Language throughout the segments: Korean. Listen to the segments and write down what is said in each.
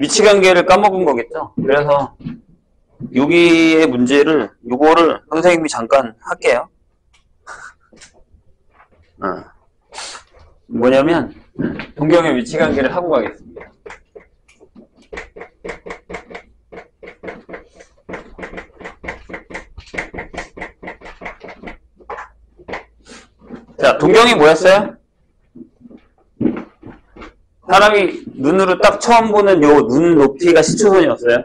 위치관계를 까먹은 거겠죠. 그래서 여기의 문제를 요거를 선생님이 잠깐 할게요. 뭐냐면 동경의 위치관계를 하고 가겠습니다. 자, 동경이 뭐였어요? 사람이 눈으로 딱 처음 보는 요 눈 높이가 시초선이었어요.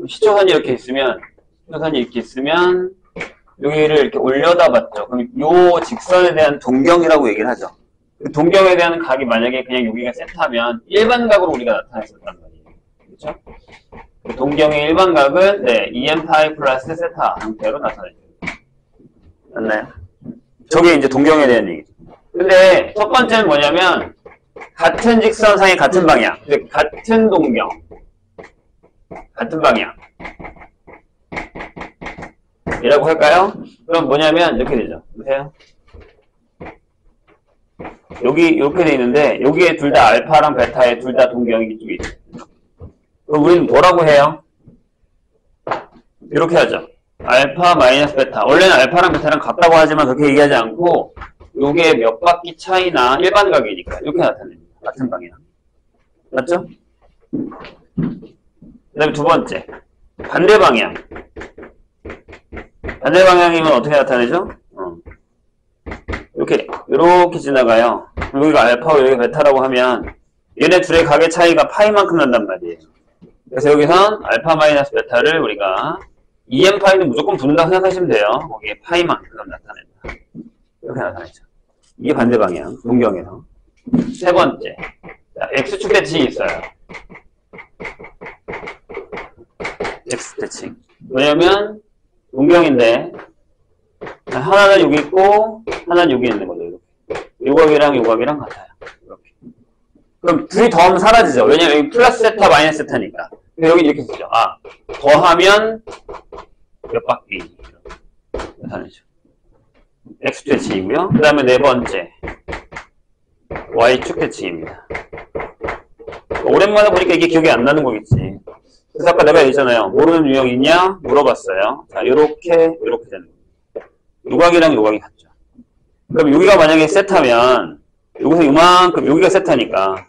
시초선이 이렇게 있으면, 여기를 이렇게 올려다 봤죠. 그럼 요 직선에 대한 동경이라고 얘기를 하죠. 그 동경에 대한 각이 만약에 그냥 여기가 세타면 일반각으로 우리가 나타냈었단 말이에요. 그렇죠? 그 동경의 일반각은 네, 2n파이 플러스 세타 형태로 나타내죠. 맞나요? 저게 이제 동경에 대한 얘기죠. 근데 첫 번째는 뭐냐면 같은 직선상의 같은 방향, 즉 같은 동경, 같은 방향 이라고 할까요? 그럼 뭐냐면 이렇게 되죠. 보세요. 여기 이렇게 돼 있는데 여기에 둘 다 알파랑 베타에 둘 다 동경이 이쪽에 있어요. 그럼 우리는 뭐라고 해요? 이렇게 하죠. 알파 마이너스 베타. 원래는 알파랑 베타랑 같다고 하지만 그렇게 얘기하지 않고 요게 몇 바퀴 차이나 일반각이니까 이렇게 나타냅니다. 같은 방향. 맞죠? 그 다음에 두 번째. 반대 방향. 반대 방향이면 어떻게 나타내죠? 이렇게 지나가요. 여기가 알파고 여기가 베타라고 하면 얘네 둘의 각의 차이가 파이만큼 난단 말이에요. 그래서 여기선 알파 마이너스 베타를 우리가 2n파이는 무조건 붙는다고 생각하시면 돼요. 거기에 파이만큼 나타낸다. 이렇게 나타내죠. 이게 반대 방향, 동경에서. 세 번째. 자, X축 대칭이 있어요. X 대칭. 왜냐면 동경인데 하나는 여기 있고 하나는 여기 있는 거죠. 이렇게. 요각이랑 요각이랑 같아요. 이렇게. 그럼 둘이 더하면 사라지죠. 왜냐면 여기 플러스 세타 마이너스 세타니까. 여기 이렇게 쓰죠. 아, 더하면 몇 바퀴 나타내죠. X 대칭이고요. 그 다음에 네 번째 Y축 대칭입니다. 오랜만에 보니까 이게 기억이 안 나는 거겠지. 그래서 아까 내가 얘기했잖아요. 모르는 유형 있냐? 물어봤어요. 자, 요렇게 되는 거예요. 요각이랑 요각이 같죠. 그럼 여기가 만약에 세타면 여기서 이만큼 여기가 세타니까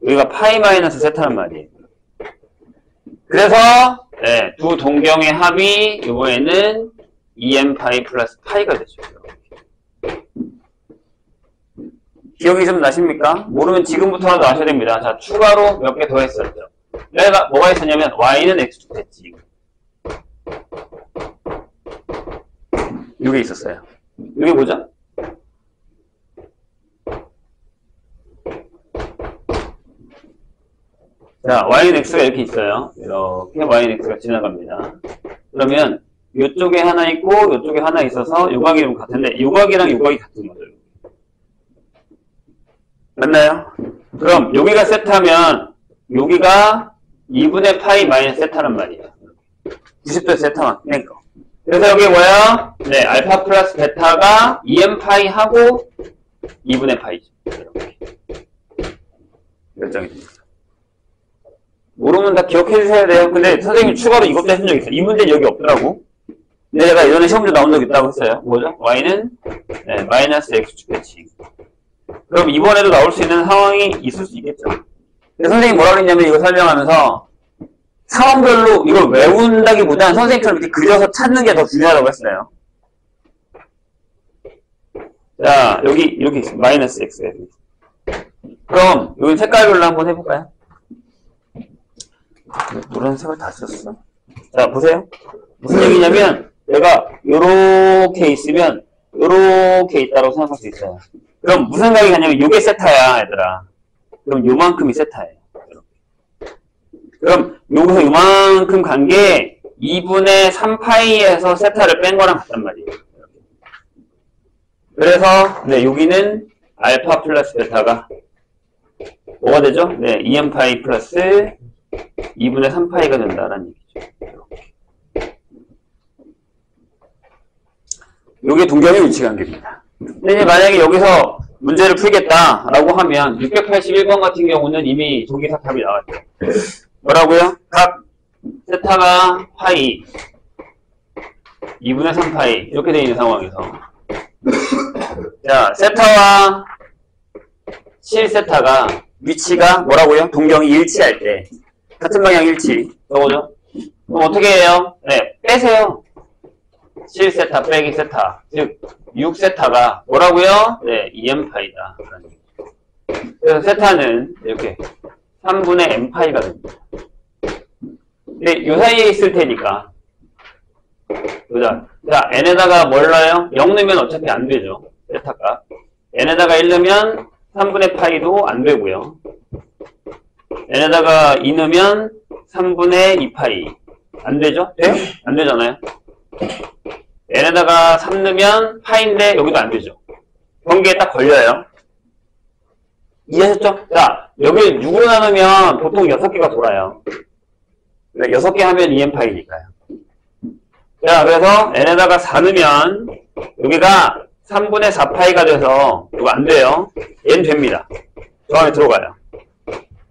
여기가 파이 마이너스 세타란 말이에요. 그래서 네, 두 동경의 합이 이번에는 2n 파이 플러스 파이가 되죠. 기억이 좀 나십니까? 모르면 지금부터라도 아셔야 됩니다. 자, 추가로 몇 개 더 했었죠. 내가 뭐가 있었냐면 y는 x축 대칭. 이게 있었어요. 이게 뭐죠? 자, y는 x가 이렇게 있어요. 이렇게 y는 x가 지나갑니다. 그러면 이쪽에 하나 있고 이쪽에 하나 있어서 요각이랑 같은데 요각이랑 요각이 같은 거죠. 맞나요? 그럼 여기가 세타면 여기가 2분의 파이 마이너스 세타란 말이에요. 90도 세타만 뺀 거. 그래서 여기 뭐야? 네, 알파 플러스 베타가 2n 파이 하고 2분의 파이죠. 이렇게 결정이 됩니다. 모르면 다 기억해 주셔야 돼요. 근데 선생님이 추가로 이것도 해준 적 있어요. 이 문제는 여기 없더라고. 근데 제가 예전에 시험 문제 나온 적 있다고 했어요. 뭐죠? y는 네, 마이너스 x축 대칭. 그럼 이번에도 나올 수 있는 상황이 있을 수 있겠죠. 근데 선생님이 뭐라고 했냐면 이거 설명하면서 상황별로 이걸 외운다기보다는 선생님처럼 이렇게 그려서 찾는 게 더 중요하다고 했어요. 자, 여기 이렇게 있어요. 마이너스 x가 여기 있어요. 그럼 여기 색깔별로 한번 해볼까요? 노란색을 다 썼어? 자, 보세요. 무슨 얘기냐면 얘가 요렇게 있으면 요렇게 있다고 생각할 수 있어요. 그럼 무슨 생각이 가냐면 요게 세타야, 얘들아. 그럼 요만큼이 세타예요. 그럼 여기서 요만큼 간 게 2분의 3파이에서 세타를 뺀 거랑 같단 말이에요. 그래서 네, 여기는 알파 플러스 베타가 뭐가 되죠? 네, 2n파이 플러스 2분의 3파이가 된다라는 얘기죠. 요게 동경의 위치관계입니다. 근데 이제 만약에 여기서 문제를 풀겠다라고 하면 681번 같은 경우는 이미 조기사 답이 나왔죠. 뭐라고요? 각 세타가 파이 2분의 3파이 이렇게 되어 있는 상황에서 자, 세타와 실세타가 위치가 뭐라고요? 동경이 일치할 때 같은 방향 일치 이거죠? 그럼 어떻게 해요? 네, 빼세요. 실세타 빼기 세타 즉 6세타가 뭐라고요? 네, 2n파이다. 그래서 세타는 이렇게 3분의 n파이가 됩니다. 근데 요 사이에 있을 테니까 보자. 자, n에다가 뭘 넣어요? 0 넣으면 어차피 안 되죠. 세타가. n에다가 1 넣으면 3분의 파이도 안 되고요. n에다가 2 넣으면 3분의 2파이. 안 되죠? 돼요? 안 되잖아요. n에다가 3 넣으면 파인데 여기도 안 되죠. 경계에 딱 걸려요. 이해하셨죠? 자, 여기 6으로 나누면 보통 6개가 돌아요. 6개 하면 2n파이니까요. 자, 그래서 n에다가 4 넣으면 여기가 3분의 4파이가 돼서 이거 안 돼요. 얘는 됩니다. 저 안에 들어가요.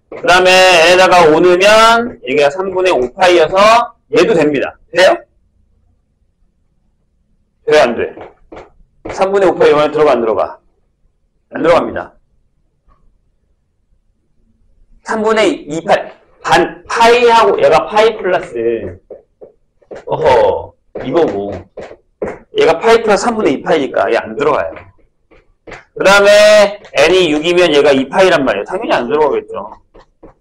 그 다음에 n에다가 5 넣으면 여기가 3분의 5파이여서 얘도 됩니다. 돼요? 돼, 안 돼? 3분의 5파이 이번에 들어가, 안 들어가? 안 들어갑니다. 3분의 2파이, 반, 파이하고 얘가 파이 플러스, 어허, 이거고. 얘가 파이 플러스 3분의 2파이니까 얘 안 들어가요. 그 다음에 n이 6이면 얘가 2파이란 말이에요. 당연히 안 들어가겠죠.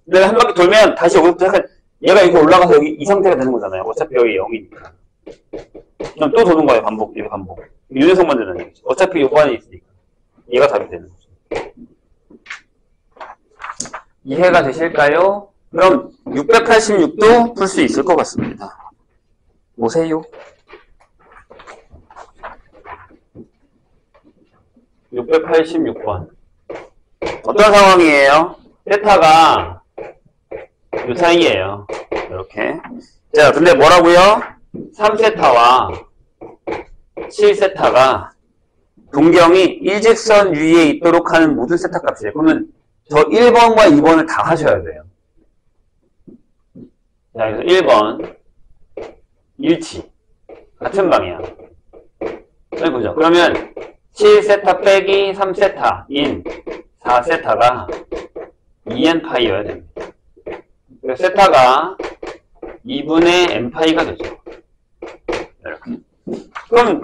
근데 한 바퀴 돌면 다시 여기부터 약간 얘가 이거 올라가서 여기 이 상태가 되는 거잖아요. 어차피 여기 0이니까. 그럼 또 도는 거예요. 반복, 이거 반복. 윤회성만 되는 얘기죠. 어차피 요거 안에 있으니까. 얘가 답이 되는 거죠. 이해가 되실까요? 그럼 686도 풀 수 있을 것 같습니다. 보세요. 686번. 어떤 상황이에요? 세타가 요 사이에요. 이렇게. 자, 근데 뭐라고요? 3세타와 7세타가 동경이 일직선 위에 있도록 하는 모든 세타 값이에요. 그러면 저 1번과 2번을 다 하셔야 돼요. 자, 그래서 1번 일치 같은 방향. 여기 보죠. 그러면 7세타 빼기 3세타인 4세타가 2n파이여야 됩니다. 그래서 세타가 2분의 n파이가 되죠. 이렇게. 그럼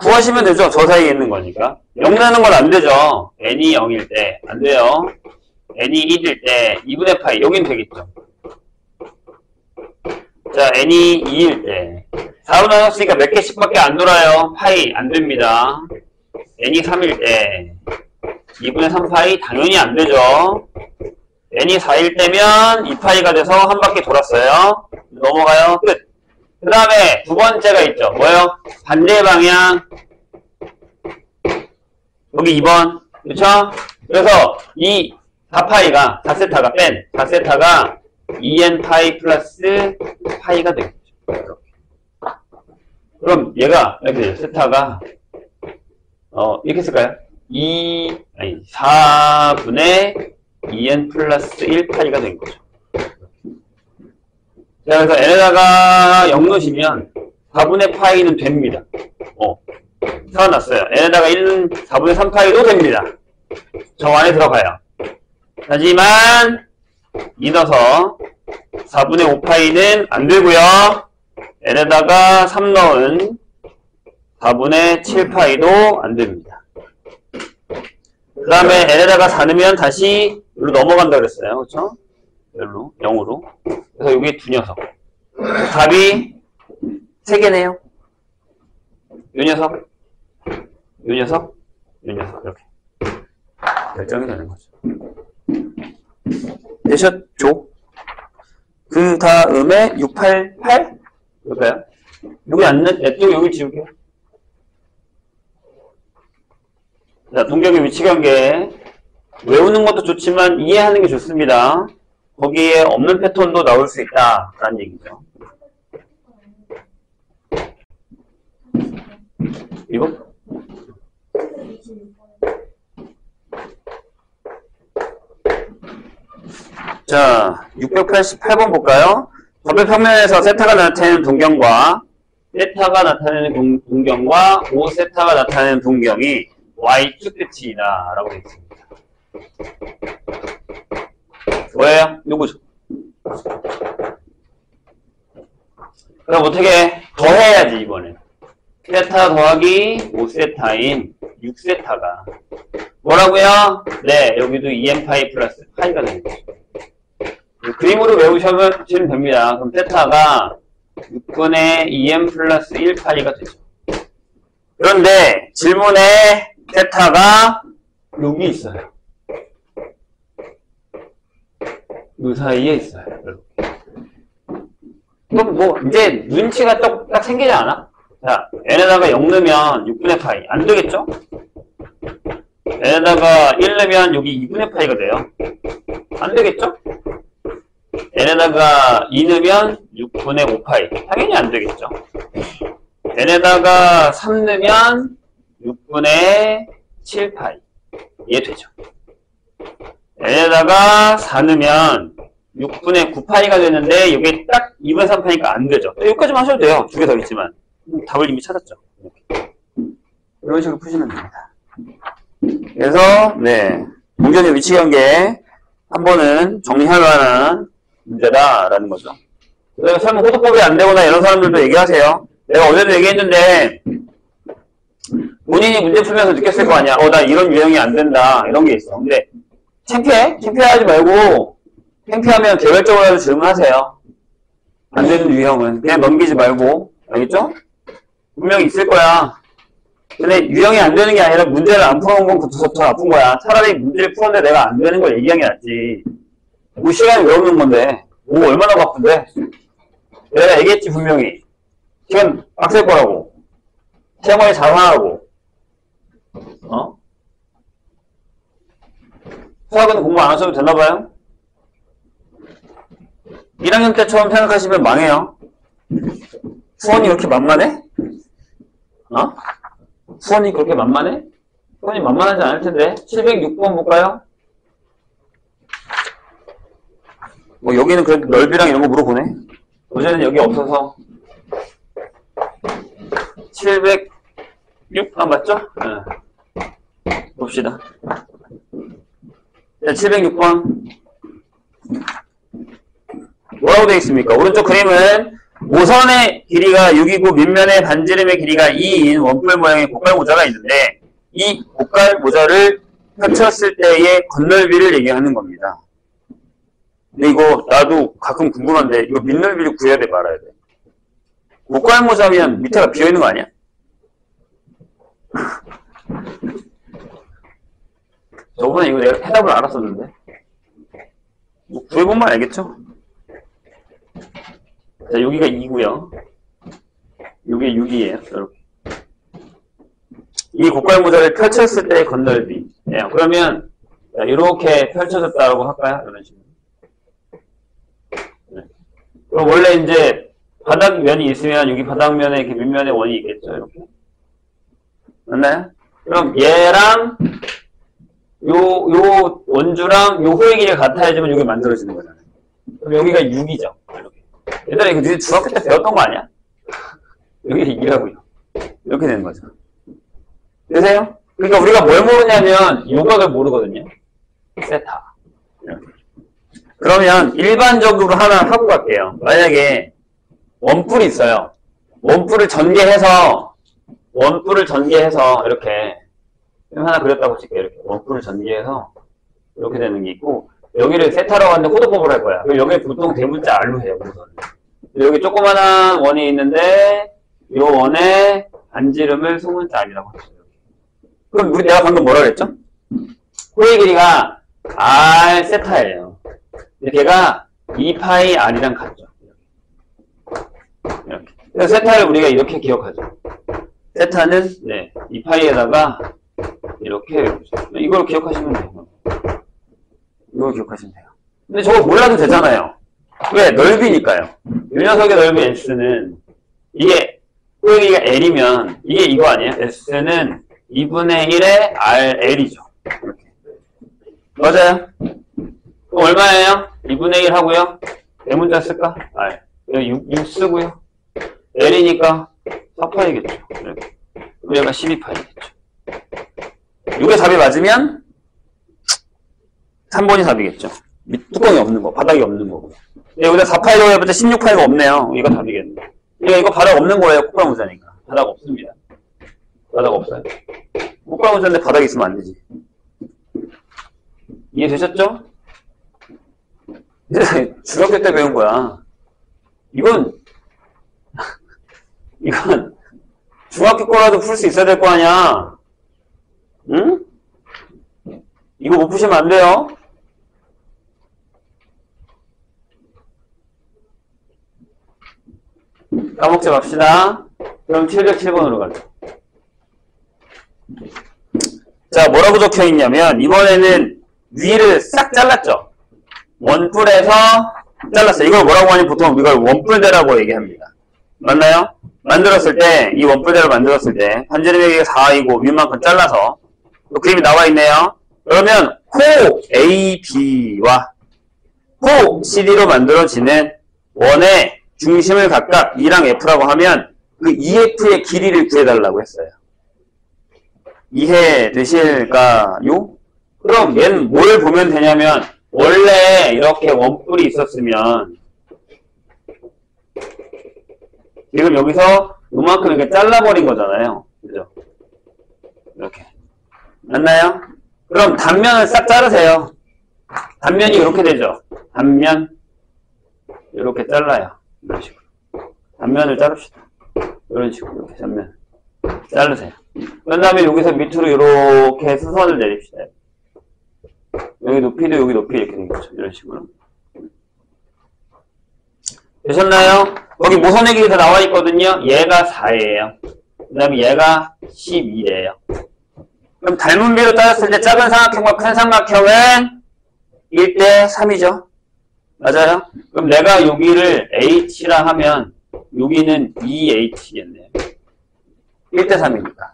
구하시면 되죠. 저 사이에 있는 거니까. 0 나는 건 안 되죠. n이 0일 때. 안 돼요. n이 1일 때 2분의 파이. 여긴 되겠죠. 자, n이 2일 때. 4로 나눴으니까 몇 개씩밖에 안 돌아요. 파이 안 됩니다. n이 3일 때 2분의 3파이 당연히 안 되죠. n이 4일 때면 2파이가 돼서 한 바퀴 돌았어요. 넘어가요. 끝. 그 다음에 두 번째가 있죠. 뭐예요? 반대 방향. 여기 2번. 그렇죠? 그래서 이 4파이가 4세타가 뺀 4세타가 2n파이 플러스 파이가 되겠죠. 이렇게. 그럼 얘가 이렇게 되죠. 세타가 이렇게 쓸까요? 4분의 2n 플러스 1파이가 된 거죠. 자, 그래서 n에다가 0 넣으시면 4분의 파이는 됩니다. 살아났어요. n에다가 1은 4분의 3파이도 됩니다. 저 안에 들어가요. 하지만 2 넣어서 4분의 5파이는 안 되고요. n에다가 3 넣은 4분의 7파이도 안 됩니다. 그 다음에 n에다가 4 넣으면 다시 여기로 넘어간다 그랬어요. 그렇죠? 여기로 0으로. 그래서 여기 두 녀석. 답이 3개네요. 요 녀석, 요 녀석, 요 녀석. 이렇게 결정이 되는 거죠. 되셨죠? 그 다음에 688? 볼까요? 여기 안 넣, 여기 지울게요. 자, 동경의 위치 관계. 외우는 것도 좋지만 이해하는 게 좋습니다. 거기에 없는 패턴도 나올 수 있다. 라는 얘기죠. 이거? 자, 688번 볼까요? 좌표 평면에서 세타가 나타내는 동경과 5세타가 나타내는 동경이 y축 끝이다 라고 되어 있습니다. 뭐예요? 요거죠. 그럼 어떻게 더해야지 이번엔. 세타 더하기 5세타인 6세타가 뭐라고요? 네, 여기도 2n파이 플러스 파이가 되는 거죠. 그림으로 외우시면 됩니다. 그럼 세타가 6분의 2n 플러스 1파이가 되죠. 그런데 질문에 세타가 여기 있어요. 이 사이에 있어요. 그럼 뭐 이제 눈치가 딱 생기지 않아? 자, n에다가 0 넣으면 6분의 파이 안 되겠죠? n에다가 1 넣으면 여기 2분의 파이가 돼요. 안 되겠죠? n에다가 2 넣으면 6분의 5파이 당연히 안 되겠죠? n에다가 3 넣으면 6분의 7파이 이해 되죠? n에다가 4 넣으면 6분의 9파이가 되는데 이게 딱 2분의 3파이니까 안 되죠. 여기까지만 하셔도 돼요. 두 개 더 있지만 답을 이미 찾았죠. 이런 식으로 푸시면 됩니다. 그래서 네, 동전의 위치 관계 한 번은 정리할 만한 문제다라는 거죠. 그다음에 설마 호도법이 안 되거나 이런 사람들도 얘기하세요. 내가 어제도 얘기했는데 본인이 문제 풀면서 느꼈을 거 아니야. 나 이런 유형이 안 된다. 이런 게 있어. 근데 창피하지 말고 창피하면 개별적으로 질문하세요. 안 되는 유형은 그냥 넘기지 말고. 알겠죠? 분명히 있을 거야. 근데 유형이 안 되는 게 아니라 문제를 안 풀어온 건 더 아픈 거야. 차라리 문제를 풀었는데 내가 안 되는 걸 얘기하는 게 낫지. 뭐 시간이 외우는 건데 뭐 얼마나 바쁜데. 내가 얘기했지 분명히. 시간 빡셀 거라고. 시험관리 잘하라고. 수학은 공부 안 하셔도 되나봐요? 1학년 때처럼 생각하시면 망해요. 수원이 그렇게 만만해? 수원이 그렇게 만만해? 수원이 만만하지 않을 텐데. 706번 볼까요? 뭐 여기는 그래도 넓이랑 이런 거 물어보네. 어제는 여기 없어서 706 맞죠? 네. 봅시다. 자, 706번 뭐라고 되어 있습니까? 오른쪽 그림은 모선의 길이가 6이고 밑면의 반지름의 길이가 2인 원뿔 모양의 고깔 모자가 있는데 이 고깔 모자를 펼쳤을 때의 겉넓이를 얘기하는 겁니다. 근데 이거 나도 가끔 궁금한데 이거 밑넓이를 구해야 돼 말아야 돼? 고깔 모자면 밑에가 비어있는 거 아니야? 저번에 이거 내가 해답을 알았었는데 뭐 구해보면 알겠죠? 자, 여기가 2고요. 여기 6이에요. 이렇게. 이 고깔 모자를 펼쳤을 때의 겉넓이. 예, 그러면 자, 이렇게 펼쳐졌다고 할까요? 이런 식으로. 네. 그럼 원래 이제 바닥면이 있으면 여기 바닥면에 이렇게 밑면에 원이 있겠죠. 이렇게. 맞나요? 그럼 얘랑 요 원주랑 요 호의 길이가 같아야지만 여기 만들어지는 거잖아요. 그럼 여기가 6이죠. 이렇게. 얘들아 이거 니네 중학교 때 배웠던 거 아니야? 여기가 2라고요. 이렇게 되는 거죠. 되세요? 그러니까 우리가 뭘 모르냐면 요각을 모르거든요. 세타. 이렇게. 그러면 일반적으로 하나 하고 갈게요. 만약에 원뿔이 있어요. 원뿔을 전개해서 이렇게 하나 그렸다고 칠게요. 이렇게 원뿔을 전개해서 이렇게 되는 게 있고 여기를 세타라고 하는데 호도법을 할 거야. 그럼 여기 보통 대문자 R로 해요. 우선. 여기 조그만한 원이 있는데 이 원의 반지름을 소문자 R이라고 하죠. 그럼 내가 방금 뭐라 그랬죠? 호의 길이가 R 세타예요. 근데 걔가 2파이 R이랑 같죠. 이렇게. 그래서 세타를 우리가 이렇게 기억하죠. 세타는 2파이에다가 이렇게 이걸 기억하시면 돼요. 이걸 기억하시면 돼요. 근데 저거 몰라도 되잖아요. 왜? 넓이니까요. 이 녀석의 넓이 S는 이게 호의 길이가 L이면 이게 이거 아니에요? S는 2분의 1의 RL이죠. 이렇게. 맞아요? 그럼 얼마예요? 2분의 1 하고요. 대문자 쓸까? 아, 6 쓰고요. L이니까 4파이겠죠. 그럼 얘가 12파이겠죠. 이게 답이 맞으면 3번이 답이겠죠. 뚜껑이 없는 거, 바닥이 없는 거고. 여기다 4파이라고 해봤자 16파이가 없네요. 이거 답이겠네. 이거 바닥 없는 거예요. 꽃가무자니까. 바닥 없습니다. 바닥 없어요. 꽃가무자인데 바닥이 있으면 안 되지. 이해되셨죠? 중학교 때 배운 거야. 이건 중학교 거라도 풀 수 있어야 될 거 아니야. 응? 이거 못 푸시면 안 돼요. 까먹지 맙시다. 그럼 707번으로 갈게요. 자, 뭐라고 적혀 있냐면, 이번에는 위를 싹 잘랐죠? 원뿔에서 잘랐어요. 이걸 뭐라고 하냐면 보통 이걸 원뿔대라고 얘기합니다. 맞나요? 만들었을 때, 이 원뿔대를 만들었을 때, 반지름이 4이고, 위만큼 잘라서, 그림이 나와 있네요. 그러면, 코 AB와 코 CD로 만들어지는 원의 중심을 각각 E랑 F라고 하면, 그 EF의 길이를 구해달라고 했어요. 이해되실까요? 그럼 얘는 뭘 보면 되냐면 원래 이렇게 원뿔이 있었으면 지금 여기서 이만큼 이렇게 잘라버린 거잖아요. 그죠? 이렇게. 맞나요? 그럼 단면을 싹 자르세요. 단면이 이렇게 되죠. 단면 이렇게 잘라요. 이런 식으로. 단면을 자릅시다. 이런 식으로 이렇게 단면 자르세요. 그 다음에 여기서 밑으로 이렇게 수선을 내립시다. 여기 높이도 여기 높이 이렇게 되겠죠. 이런 식으로. 되셨나요? 거기 모선의 길이 다 나와 있거든요. 얘가 4예요. 그 다음에 얘가 12래요. 그럼 닮은 비로 따졌을 때 작은 삼각형과 큰 삼각형은 1대 3이죠. 맞아요? 그럼 내가 여기를 H라 하면 여기는 2H겠네요. 1대 3이니까.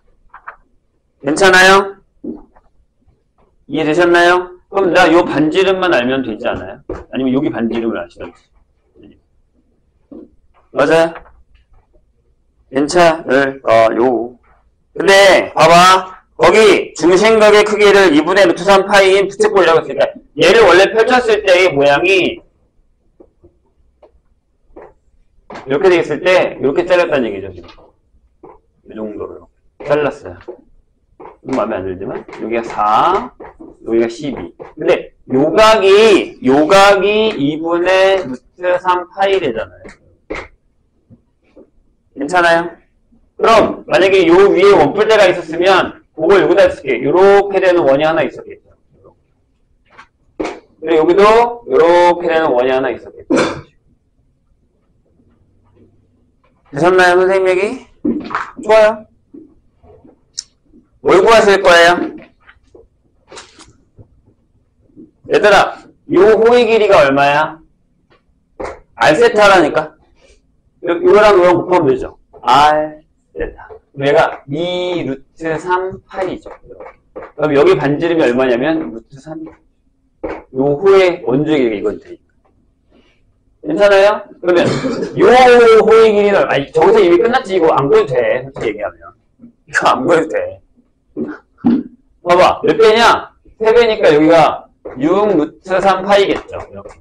괜찮아요? 이해되셨나요? 그럼 나 요 반지름만 알면 되지 않아요? 아니면 여기 반지름을 아시던지. 맞아요? 괜찮을까요? 근데 봐봐. 거기 중심각의 크기를 2분의 루트 3 파이인 부채꼴이라고 했으니까 얘를 원래 펼쳤을 때의 모양이 이렇게 되겠을 때 이렇게 잘랐다는 얘기죠. 지금. 이 정도로 잘랐어요. 마음에 안 들지만 여기가 4, 여기가 12. 근데 요각이 2분의 루트 3 파이 되잖아요. 괜찮아요? 그럼 만약에 요 위에 원뿔대가 있었으면 그걸 여기다 쓸게요. 요렇게 되는 원이 하나 있었겠죠. 그리고 여기도 요렇게 되는 원이 하나 있었겠죠. 되셨나요, 선생님 얘기? 좋아요. 뭘 구하실 거예요? 얘들아, 요 호의 길이가 얼마야? R세타라니까? 이거랑 이거랑 곱하면 되죠. R세타. 얘가 2 루트 3 파이죠. 그럼 여기 반지름이 얼마냐면 루트 3이죠. 요 호의 원주의 길이가 이건 되니까. 괜찮아요? 그러면 요 호의 길이는 아니 저기서 이미 끝났지. 이거 안 보여도 돼. 솔직히 얘기하면. 이거 안 보여도 돼. 봐봐. 몇 배냐? 3배니까 여기가 6 루트 3 파이겠죠. 이렇게.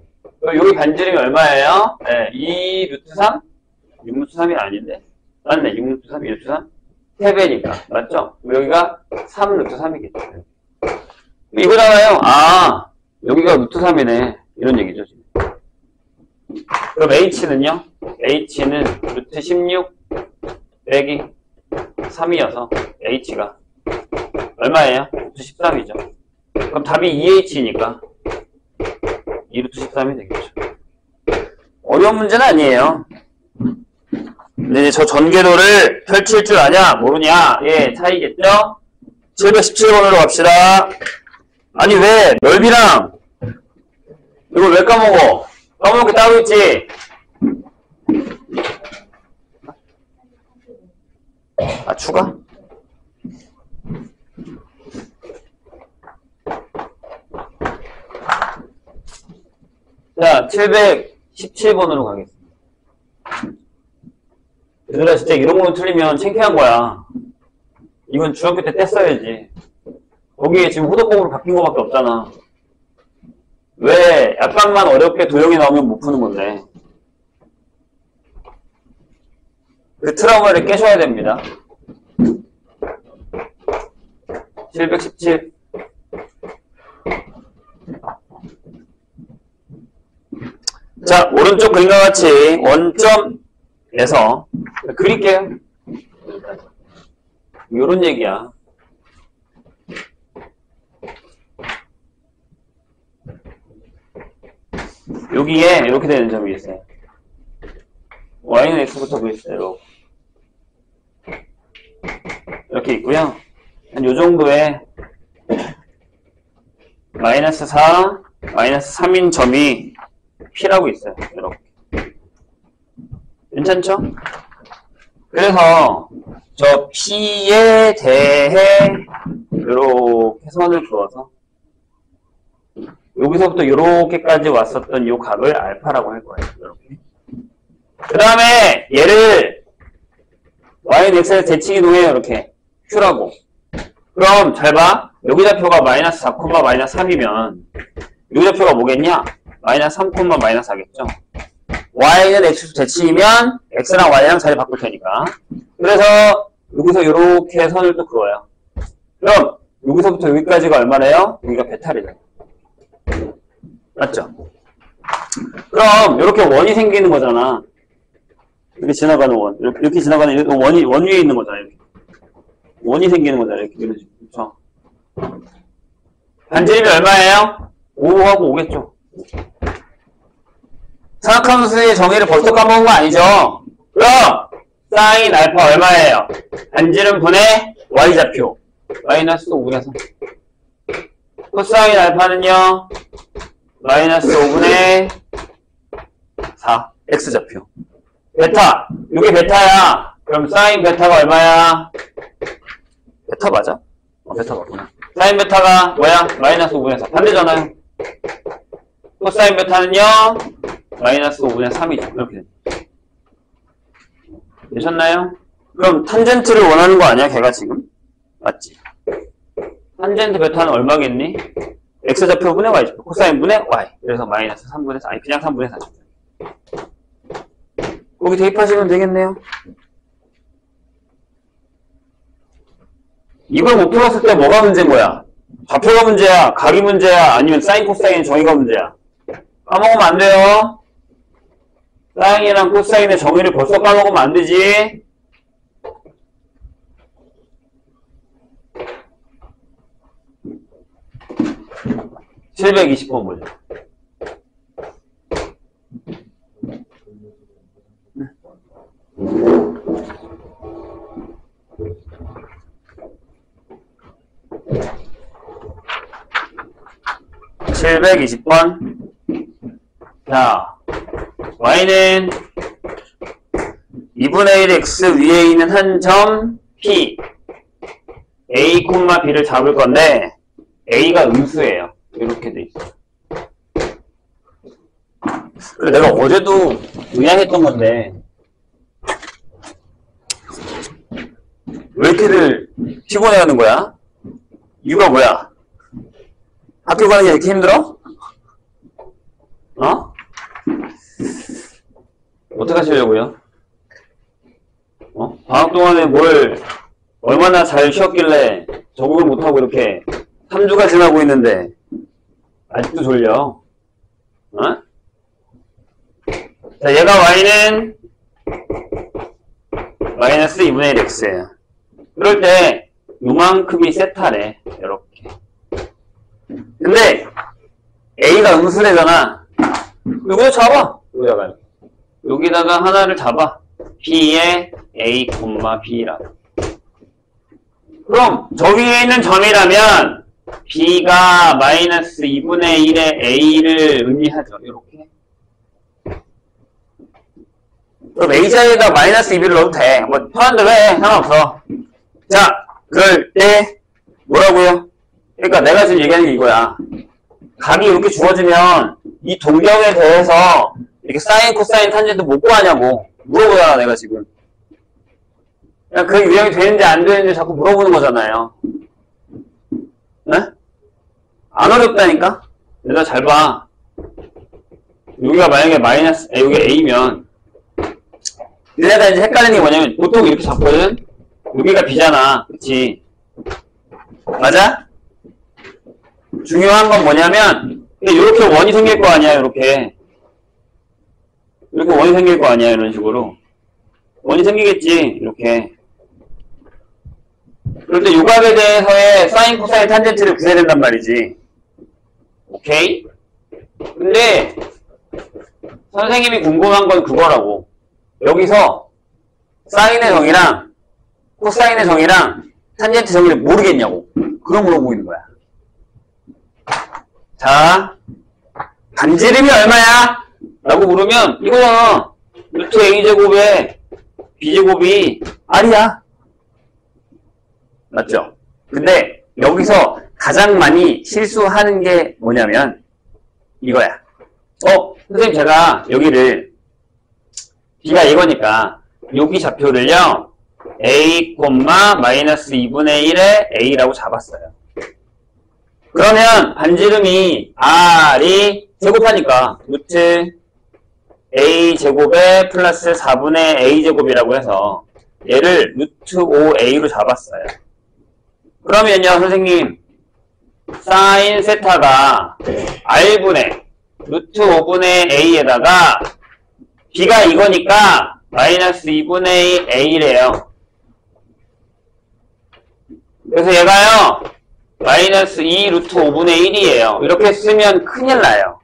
여기 반지름이 얼마예요? 네, 2 루트 3? 6 루트 3이 아닌데? 맞네. 6 루트 3, 2 루트 3? 3배니까. 맞죠? 여기가 3 루트 3이겠죠. 이거잖아요. 아, 여기가 루트 3이네. 이런 얘기죠, 지금. 그럼 H는요? H는 루트 16 빼기 3이어서 H가 얼마예요? 루트 13이죠. 그럼 답이 2H니까 2루트 13이 되겠죠. 어려운 문제는 아니에요. 근데 이제 저 전개도를 펼칠 줄 아냐? 모르냐? 예, 차이겠죠? 717번으로 갑시다. 아니, 왜? 넓이랑 이걸 왜 까먹어? 까먹은 게 따로 있지? 아, 추가? 자, 717번으로 가겠습니다. 얘들아, 진짜 이런 거 틀리면 창피한 거야. 이건 중학교 때 뗐어야지. 거기에 지금 후도법으로 바뀐 거밖에 없잖아. 왜 약간만 어렵게 도형이 나오면 못 푸는 건데. 그 트라우마를 깨셔야 됩니다. 717. 자, 오른쪽 그림과 같이 원점에서 그릴게요. 요런 얘기야. 여기에 이렇게 되는 점이 있어요. y는 x부터 vx로 이렇게 있고요. 한 요 정도의 마이너스 4, 마이너스 3인 점이 p라고 있어요. 이렇게. 괜찮죠? 그래서 저 p에 대해 이렇게 선을 그어서 여기서부터 이렇게까지 왔었던 이 각을 알파라고 할 거예요. 이렇게. 그 다음에 얘를 y는 x에 대칭이동해요. 이렇게 q라고. 그럼 잘 봐. 여기 좌표가 마이너스 4, 마이너스 3이면 여기 좌표가 뭐겠냐? 마이너스 3, 마이너스 4겠죠? y는 x 대칭이면 x랑 y랑 자리 바꿀 테니까. 그래서 여기서 이렇게 선을 또 그어요. 그럼 여기서부터 여기까지가 얼마래요? 여기가 베타래요. 맞죠? 그럼 이렇게 원이 생기는 거잖아. 이렇게 지나가는 원. 이렇게 지나가는 원 위에 있는 거잖아. 이렇게. 원이 생기는 거잖아. 이렇게. 그렇죠? 반지름이 얼마예요? 5하고 5겠죠? 삼각함수의 정의를 벌써 까먹은 거 아니죠? 그럼 사인 알파 얼마예요? 반지름 분의 y좌표 마이너스 5분의 3. 코사인 알파는요? 마이너스 5분의 4 x좌표. 베타, 이게 베타야. 그럼 사인 베타가 얼마야? 베타 맞아? 베타 맞구나. 사인 베타가 뭐야? 마이너스 5분의 4. 반대잖아요. 코사인 베타는요? 마이너스 5분의 3이죠. 이렇게 되셨나요? 그럼 탄젠트를 원하는 거 아니야? 걔가 지금? 맞지? 탄젠트 베타는 얼마겠니? x좌표분의 y좌표, 코사인분의 y. 그래서 마이너스 3분의 4. 아니 그냥 3분의 4죠. 거기 대입하시면 되겠네요. 이걸 못 풀었을 때 뭐가 문제인 거야? 좌표가 문제야? 각이 문제야? 아니면 사인 코사인 정의가 문제야? 까먹으면 안 돼요. 사인이랑 코사인의 정의를 벌써 까먹으면 안 되지. (720번) 보죠. (720번) 자, y는 2분의 1 x 위에 있는 한 점 p a, b를 잡을 건데 a가 음수예요. 이렇게 돼 있어요. 그래, 내가 어제도 의아했던 건데 왜 이렇게들 피곤해하는 거야? 이유가 뭐야? 학교 가는 게 이렇게 힘들어? 어? 어떻게 하시려고요? 방학 동안에 뭘 얼마나 잘 쉬었길래 적응을 못하고 이렇게 3주가 지나고 있는데 아직도 졸려. 어? 자, 얘가 y는 마이너스 2분의 1 x예요. 그럴 때 요만큼이 세타래. 이렇게. 근데 a가 음수래잖아. 이거 잡아. 여기다가 하나를 잡아. p에 a, b라. 그럼 저기에 있는 점이라면 b가 마이너스 2분의 1의 a를 의미하죠. 이렇게. 그럼 a 자리에다 마이너스 2b를 넣어도 돼. 뭐 편한 대로 해. 상관없어. 자, 그럴 때 뭐라고요? 그러니까 내가 지금 얘기하는 게 이거야. 각이 이렇게 주어지면 이 동경에 대해서 이렇게 사인, 코사인, 탄젠트 못 구하냐고 물어보잖아, 내가 지금. 그냥 그 유형이 되는지 안 되는지 자꾸 물어보는 거잖아요. 네? 안 어렵다니까? 얘들아 잘 봐. 여기가 만약에 마이너스, 여기가 A면 얘네가 이제 헷갈리는 게 뭐냐면 보통 이렇게 잡거든? 여기가 B잖아. 그치? 맞아? 중요한 건 뭐냐면 이렇게 원이 생길 거 아니야, 이렇게 원이 생길 거 아니야, 이런 식으로 원이 생기겠지, 이렇게. 그럴 때 요각에 대해서의 사인, 코사인, 탄젠트를 구해야 된단 말이지. 오케이? 근데 선생님이 궁금한 건 그거라고. 여기서 사인의 정의랑 코사인의 정의랑 탄젠트 정의를 모르겠냐고. 그런 물어보고 있는 거야. 자, 반지름이 얼마야? 라고 물으면 이거잖아. 루트 A제곱에 B제곱이 R이야. 맞죠? 근데 여기서 가장 많이 실수하는 게 뭐냐면 이거야. 선생님 제가 여기를 B가 이거니까 여기 좌표를요 A, 마이너스 2분의 1에 A라고 잡았어요. 그러면 반지름이 R이 제곱하니까 루트 A제곱에 플러스 4분의 A제곱이라고 해서 얘를 루트 5A로 잡았어요. 그러면요 선생님 사인 세타가 R분의 루트 5분의 A에다가 B가 이거니까 마이너스 2분의 A래요. 그래서 얘가요 마이너스 2 루트 5분의 1이에요. 이렇게 쓰면 큰일 나요.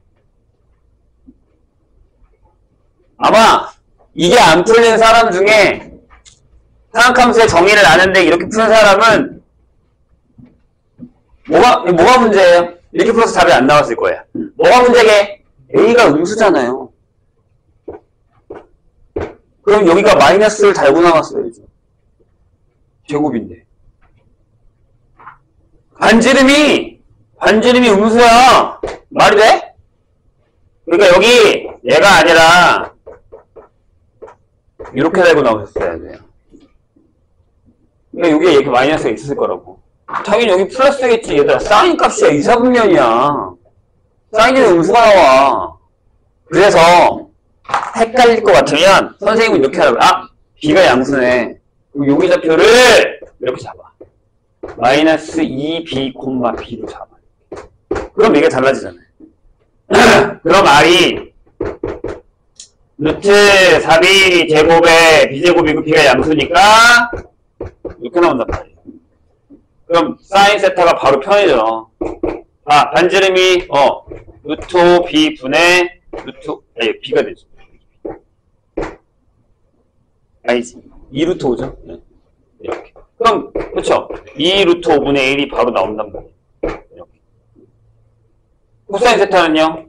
아마 이게 안 풀린 사람 중에 사각함수의 정의를 아는데 이렇게 푸는 사람은 뭐가 문제예요? 이렇게 풀어서 답이 안 나왔을 거예요. 뭐가 문제게? A가 음수잖아요. 그럼 여기가 마이너스를 달고 나왔어야죠. 제곱인데. 반지름이 음수야. 말이 돼? 그러니까 여기 얘가 아니라 이렇게 달고 나오셨어야 돼요. 그러니까 여기에 이렇게 마이너스가 있었을 거라고. 당연히 여기 플러스겠지. 얘들아 사인 값이야. 이사분면이야. 사인에는 음수가 나와. 그래서 헷갈릴 것 같으면 선생님은 이렇게 하라고. B가 양수네. 여기 좌표를 이렇게 잡아. 마이너스 2B, B로 잡아. 그럼 이게 달라지잖아요. 그럼 R이 루트 4B 제곱에 B제곱이고 B가 양수니까 이렇게 나온단 말이에요. 그럼 사인 세타가 바로 편해져. 반지름이 루트 5B 분의 B가 되죠. 아니지. 2루트 5죠. 네. 이렇게. 그럼, 그쵸? 2루트 5분의 1이 바로 나온단 말이에요. 이렇게. 코사인 세타는요?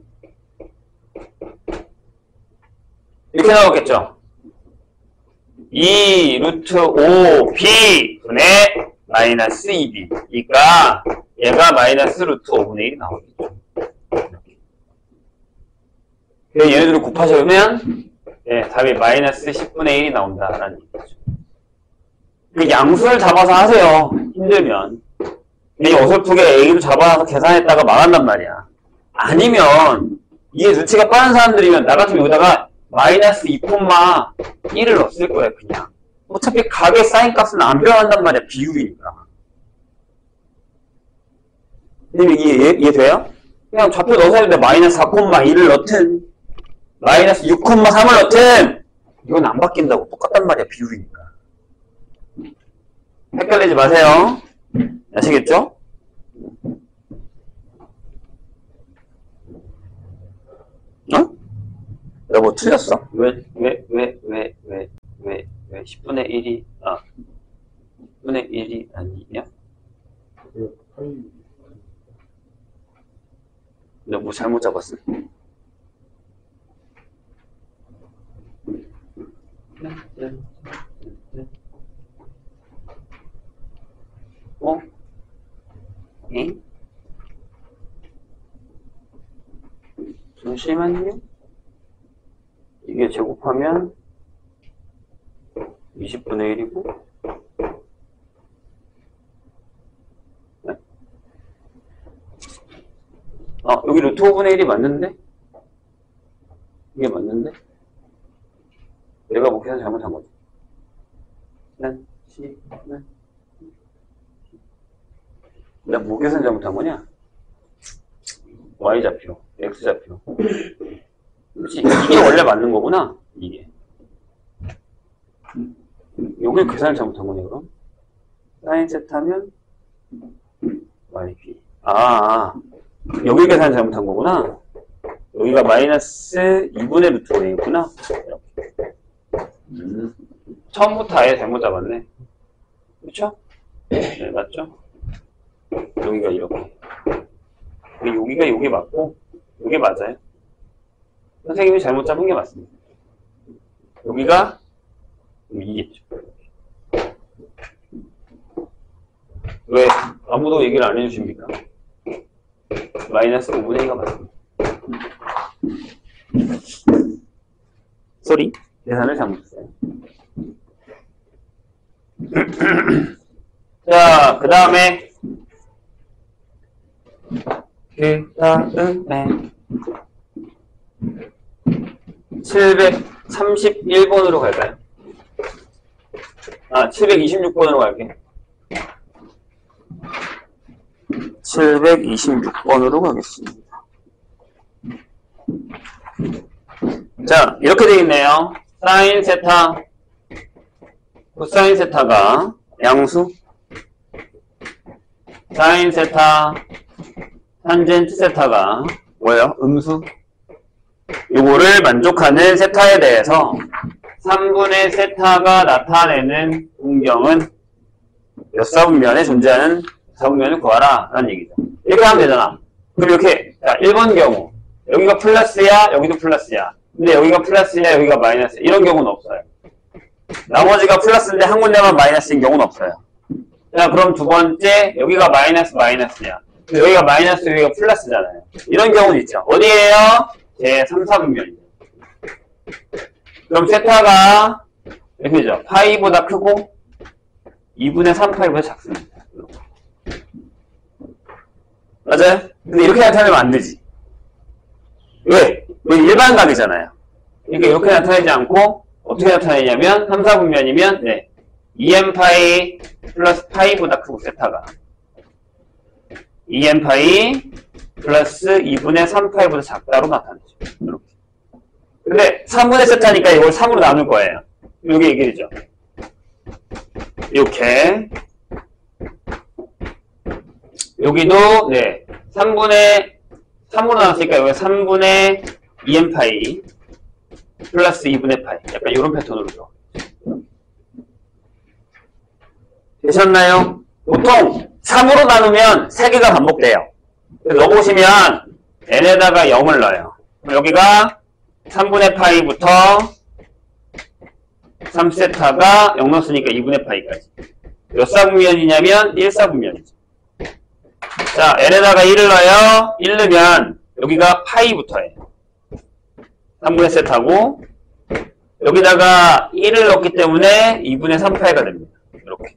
이렇게 나오겠죠? 2루트 5b 분의 마이너스 2b. 그러니까 얘가 마이너스 루트 5분의 1이 나오겠죠. 그래서 얘네들을 곱하시면 답이 마이너스 10분의 1이 나온다라는 얘기죠. 그 양수를 잡아서 하세요. 힘들면. 그냥 어설프게 A로 잡아서 계산했다가 망한단 말이야. 아니면 이게 눈치가 빠른 사람들이면 나 같으면 여기다가 마이너스 2,1을 넣었을 거야 그냥. 어차피 각의 사인 값은 안 변한단 말이야. 비율이니까. 이해돼요? 그냥 좌표 넣어서 했는데 마이너스 4,1을 넣든 마이너스 6,3을 넣든 이건 안 바뀐다고. 똑같단 말이야. 비율이니까. 헷갈리지 마세요. 아시겠죠? 나 뭐 틀렸어? 왜 10분의 1이 10분의 1이 아니냐? 너 뭐 잘못 잡았어? 응? 잠시만요. 이게 제곱하면 20분의 1이고, 네? 여기 루트 5분의 1이 맞는데? 이게 맞는데? 내가 뭐 계산 잘못한 거지. 내가 뭐 계산 잘못한 거냐? Y좌표, X좌표. 그렇지. 이게 원래 맞는 거구나. 이게. 여기 계산을 잘못한 거네, 그럼. 사인 세타면 YB. 여기 계산 잘못한 거구나. 여기가 마이너스 2분의 루트 5이구나. 처음부터 아예 잘못 잡았네. 그쵸? 네, 맞죠? 여기가 이렇게. 여기가 여기 맞고, 여기 맞아요. 선생님이 잘못 잡은 게 맞습니다. 여기가 이겠죠. 왜 아무도 얘기를 안 해주십니까? 마이너스 5분의 2가 맞습니다. 쏘리. 계산을 잘못했어요. 자, 그 다음에 731번으로 갈까요? 726번으로 갈게. 726번으로 가겠습니다. 자, 이렇게 되어있네요. 사인 세타, 코사인 세타가 양수, 사인 세타, 탄젠트 세타가 뭐예요? 음수. 요거를 만족하는 세타에 대해서 3분의 세타가 나타내는 동경은 몇 사분면에 존재하는 사분면을 구하라 라는 얘기죠. 이렇게 하면 되잖아. 그럼 이렇게, 자, 1번 경우 여기가 플러스야, 여기도 플러스야. 근데 여기가 플러스야, 여기가 마이너스야. 이런 경우는 없어요. 나머지가 플러스인데 한 군데만 마이너스인 경우는 없어요. 자, 그럼 두 번째, 여기가 마이너스야. 근데 여기가 마이너스, 여기가 플러스잖아요. 이런 경우는 있죠. 어디에요? 제 3, 4분면이죠. 그럼 세타가 이렇게 되죠. 파이보다 크고 2분의 3파이보다 작습니다. 맞아요? 근데 이렇게 나타내면 안 되지. 왜? 이건 일반각이잖아요. 그러니까 이렇게 나타내지 않고 어떻게 나타내냐면 3, 4분면이면 네, 2n파이 플러스 파이보다 크고 세타가 2n파이 플러스 2분의 3파이보다 작다로 나타내죠. 이렇게. 근데 3분의 세타니까 이걸 3으로 나눌 거예요. 이게 얘기죠. 이렇게 여기도 네 3으로 나눴으니까 여기 3분의 2n파이 플러스 2분의 파이 약간 이런 패턴으로 줘. 되셨나요? 보통 3으로 나누면 3개가 반복돼요. 넣어보시면 n에다가 0을 넣어요. 여기가 3분의 파이부터 3세타가 0 넣었으니까 2분의 파이까지. 몇 사분면이냐면 1사분면이죠. 자, n에다가 1을 넣어요. 1 넣으면 여기가 파이부터예요. 3분의 세타고 여기다가 1을 넣었기 때문에 2분의 3파이가 됩니다. 이렇게.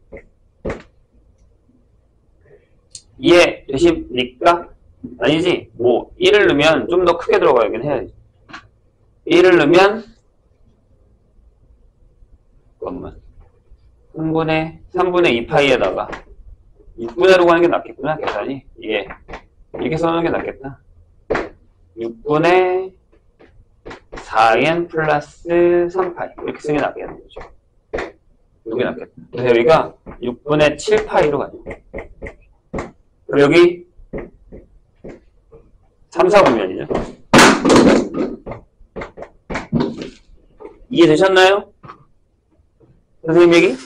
이해되십니까? 아니지? 뭐 1을 넣으면 좀 더 크게 들어가긴 해야지. 1을 넣으면 잠깐만 3분의 2파이에다가 6분의로 가는 게 낫겠구나 계산이. 예, 이렇게 써놓는 게 낫겠다. 6분의 4n 플러스 3파이 이렇게 쓰는 게 낫겠는 거죠. 이게 낫겠다. 그래서 여기가 6분의 7파이로 가죠. 그리고 여기 3, 4분면이죠. 이해되셨나요? 선생님 얘기?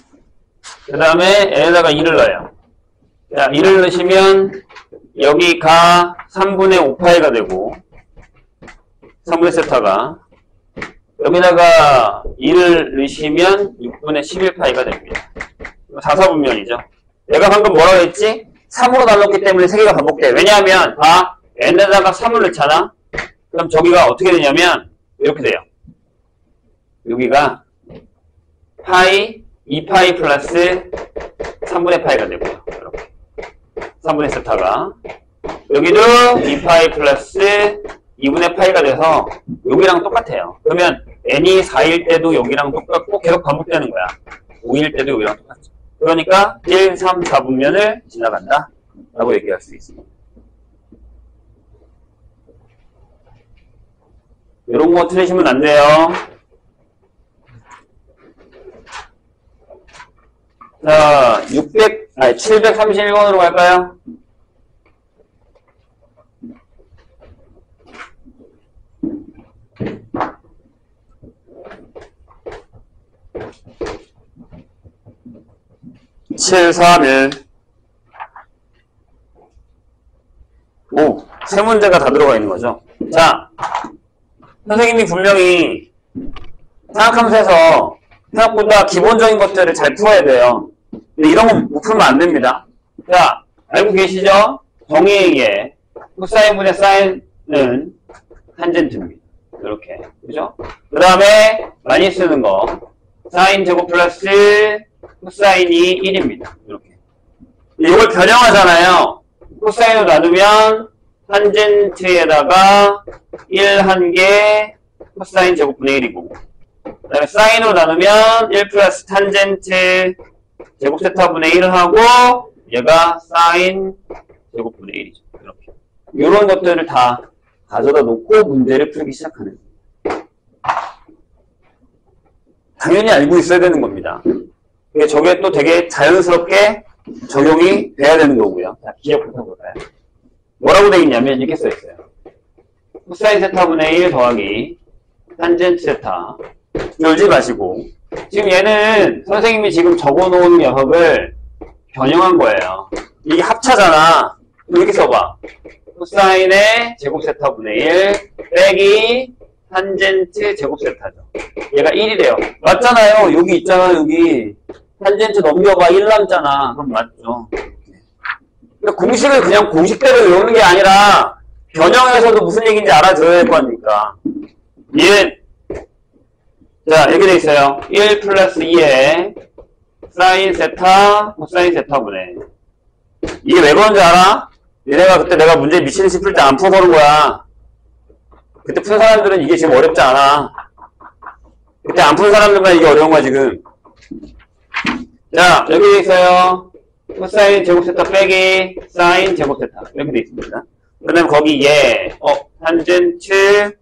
그 다음에 n에다가 2를 넣어요. 자, 2를 넣으시면 여기가 3분의 5파이가 되고 3분의 세타가 여기다가 2를 넣으시면 6분의 11파이가 됩니다. 4, 4분면이죠. 내가 방금 뭐라고 했지? 3으로 나눴기 때문에 3개가 반복돼요. 왜냐하면 n에다가 3을 넣잖아. 그럼 저기가 어떻게 되냐면 이렇게 돼요. 여기가 파이 2파이 플러스 3분의 파이가 되고요. 이렇게 3분의 세타가 여기도 2파이 플러스 2분의 파이가 돼서 여기랑 똑같아요. 그러면 n이 4일 때도 여기랑 똑같고 계속 반복되는 거야. 5일 때도 여기랑 똑같죠. 그러니까 1, 3, 4분면을 지나간다 라고 얘기할 수 있습니다. 이런 거 틀리시면 안 돼요. 자, 731번으로 갈까요? 오, 세 문제가 다 들어가 있는 거죠. 자, 선생님이 분명히 생각하면서 생각보다 기본적인 것들을 잘 풀어야 돼요. 근데 이런 거 못 풀면 안 됩니다. 자, 알고 계시죠? 정의에 의해 코사인분의 사인은 탄젠트입니다. 이렇게. 그죠? 그 다음에 많이 쓰는 거. 사인 제곱 플러스 코사인이 1입니다. 이렇게. 이걸 변형하잖아요. 코사인으로 나누면 탄젠트에다가 1 한 개 코사인 제곱분의 1이고 그 다음에 사인으로 나누면 1 플러스 탄젠트 제곱 세타분의 1 하고 얘가 사인 제곱분의 1이죠. 이렇게. 이런 것들을 다 가져다 놓고 문제를 풀기 시작하는 거예요. 당연히 알고 있어야 되는 겁니다. 저게 또 되게 자연스럽게 적용이 돼야 되는 거고요. 자, 기억부터 볼까요? 뭐라고 되어 있냐면 이렇게 써 있어요. 코사인 세타분의 1 더하기 탄젠트 세타. 열지 마시고. 지금 얘는 선생님이 지금 적어놓은 녀석을 변형한 거예요. 이게 합차잖아. 이렇게 써봐. 코사인의 제곱 세타분의 1 빼기 탄젠트 제곱 세타죠. 얘가 1이래요. 맞잖아요. 여기 있잖아, 여기. 탄젠트 넘겨봐. 1 남잖아. 그럼 맞죠. 그러니까 공식을 그냥 공식대로 외우는 게 아니라 변형해서도 무슨 얘기인지 알아들어야 될 거 아닙니까? 얘는 자, 이렇게 돼 있어요. 1 플러스 2에 사인 세타, 코사인 세타분의 이게 왜 그런지 알아? 얘네가 그때 내가 문제 미치는 시 풀 때 안 풀어서 그런 거야. 그때 푼 사람들은 이게 지금 어렵지 않아. 그때 안 푼 사람들만 이게 어려운 거야, 지금. 자, 여기 돼 있어요. 코사인 제곱 세타 빼기 사인 제곱 세타. 이렇게 돼 있습니다. 그 다음에 거기에, 탄젠트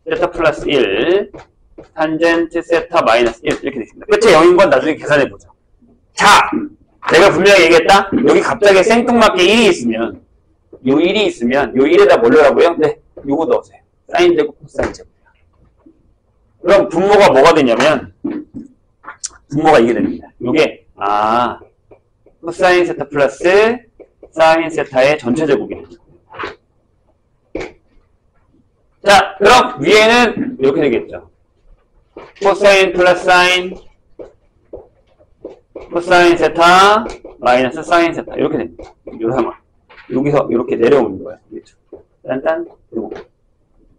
세타 플러스 1. 탄젠트 세타 마이너스 1 이렇게 되십니다. 끝에 0인 건 나중에 계산해보죠. 자! 내가 분명히 얘기했다? 여기 갑자기 생뚱맞게 1이 있으면 요 1이 있으면 요 1에다 뭘 넣으라고요? 네, 요거 넣으세요. 사인 제곱, 코사인 제곱. 그럼 분모가 뭐가 되냐면 분모가 이게 됩니다. 요게 코사인 세타 플러스 사인 세타의 전체 제곱이 되죠. 자, 그럼 위에는 이렇게 되겠죠. 코사인 플러스 사인 코사인 세타 마이너스 사인 세타 이렇게 됩니다. 요 상황. 여기서 이렇게 내려오는 거예요. 그렇죠? 딴딴 그리고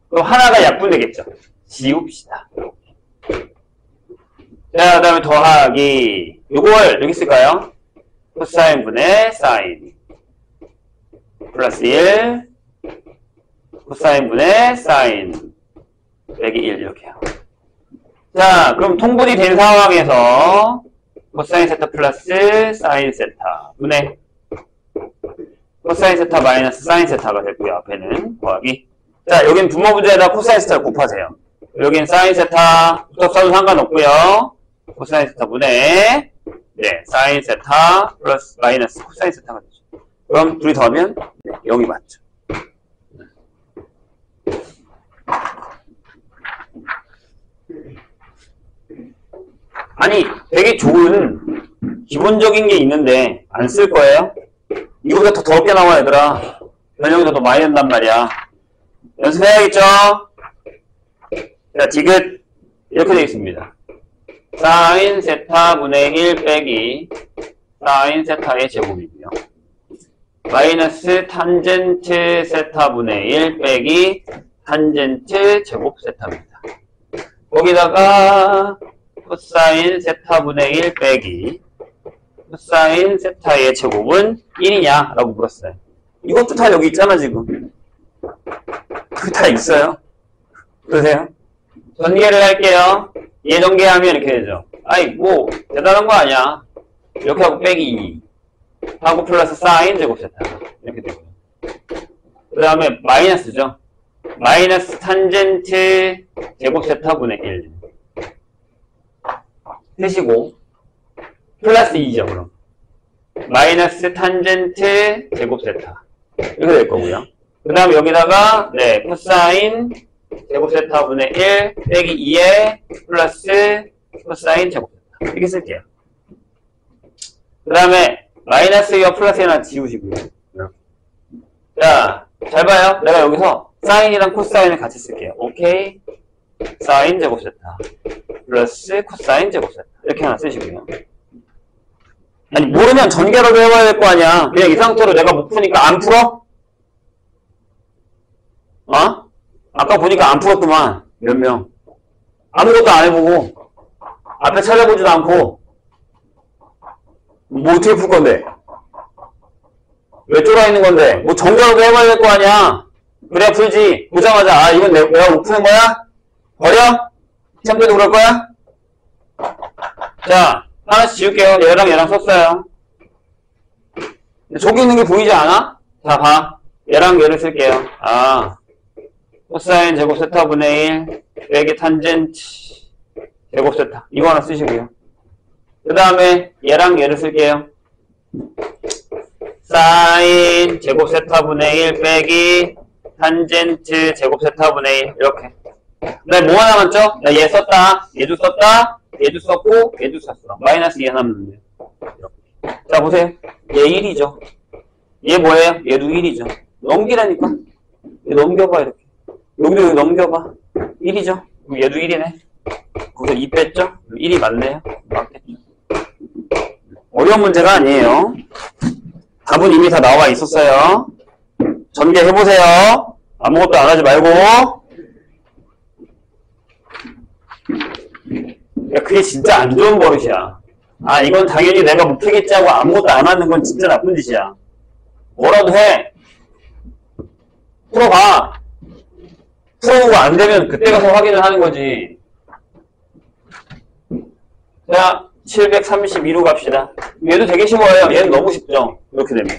그럼 하나가 약분되겠죠. 지웁시다. 자, 그 다음에 더하기 요걸 여기 쓸까요? 코사인 분의 사인 플러스 1 코사인 분의 사인 빼기 1 이렇게요. 자, 그럼 통분이 된 상황에서 코사인 세타 플러스 사인 세타 분의 코사인 세타 마이너스 사인 세타가 되고요. 앞에는 더하기. 자, 여긴 분모 문제에다 코사인 세타를 곱하세요. 여긴 사인 세타 붙어서도 상관없고요. 코사인 세타 분의 사인 세타 플러스 마이너스 코사인 세타가 되죠. 그럼 둘이 더하면 0이 맞죠. 아니, 되게 좋은 기본적인 게 있는데 안 쓸 거예요? 이거보다 더 더럽게 나와, 얘들아. 변형이 더 많이 된단 말이야. 연습해야겠죠? 자, 디귿 이렇게 되어 있습니다. 사인 세타분의 1 빼기 사인 세타의 제곱이고요. 마이너스 탄젠트 세타분의 1 빼기 탄젠트 제곱 세타입니다. 거기다가 코사인 세타분의 1 빼기 코사인 세타의 제곱은 1이냐? 라고 물었어요. 이것도 다 여기 있잖아, 지금. 그거 다 있어요. 그러세요? 전개를 할게요. 얘 전개하면 이렇게 되죠. 아이, 뭐, 대단한 거 아니야. 이렇게 하고 빼기 2. 하고 플러스 사인 제곱 세타. 이렇게 되고요. 그 다음에 마이너스죠. 마이너스 탄젠트 제곱 세타분의 1. 셋이고, 플러스 2죠, 그럼. 마이너스 탄젠트 제곱 세타. 이렇게 될 거고요. 그 다음에 여기다가, 네, 코사인 제곱 세타분의 1 빼기 2에 플러스 코사인 제곱 세타. 이렇게 쓸게요. 그 다음에, 마이너스와 플러스 하나 지우시고요. 자, 잘 봐요. 내가 여기서 사인이랑 코사인을 같이 쓸게요. 오케이. 사인 제곱 세타. 플러스 코사인 제곱 세타. 이렇게 하나 쓰시고요. 아니, 모르면 전개라도 해봐야 될 거 아니야. 그냥 이 상태로 내가 못 푸니까 안 풀어? 어? 아까 보니까 안 풀었구만. 몇 명. 아무것도 안 해보고. 앞에 찾아보지도 않고. 뭐 어떻게 풀 건데? 왜 쫄아 있는 건데? 뭐 전개라도 해봐야 될 거 아니야. 그래야 풀지. 보자마자, 아, 이건 내가 못 푸는 거야? 버려? 시험때도 그럴 거야? 자, 하나씩 지울게요. 얘랑 얘랑 썼어요. 저기 있는 게 보이지 않아? 자, 봐. 얘랑 얘를 쓸게요. 아, 코사인 제곱 세타분의 1 빼기 탄젠트 제곱 세타. 이거 하나 쓰시고요. 그 다음에 얘랑 얘를 쓸게요. 사인 제곱 세타분의 1 빼기 탄젠트 제곱 세타분의 1 이렇게. 네, 뭐가 남았죠? 나 얘 썼다. 얘도 썼다. 얘도 썼고 얘도 썼어. 마이너스 2 하나 남는데. 자, 보세요. 얘 1이죠. 얘 뭐예요? 얘도 1이죠. 넘기라니까. 얘 넘겨봐 이렇게. 여기도 여기 넘겨봐. 1이죠. 얘도 1이네. 거기서 2 뺐죠? 1이 맞네요. 맞겠죠. 어려운 문제가 아니에요. 답은 이미 다 나와 있었어요. 전개해보세요. 아무것도 안 하지 말고. 야, 그게 진짜 안 좋은 버릇이야. 아, 이건 당연히 내가 못 풀겠지 하고 아무것도 안 하는 건 진짜 나쁜 짓이야. 뭐라도 해. 풀어봐. 풀어보고 안 되면 그때 가서 확인을 하는 거지. 자, 732로 갑시다. 얘도 되게 쉬워요. 얘는 너무 쉽죠. 이렇게 되면.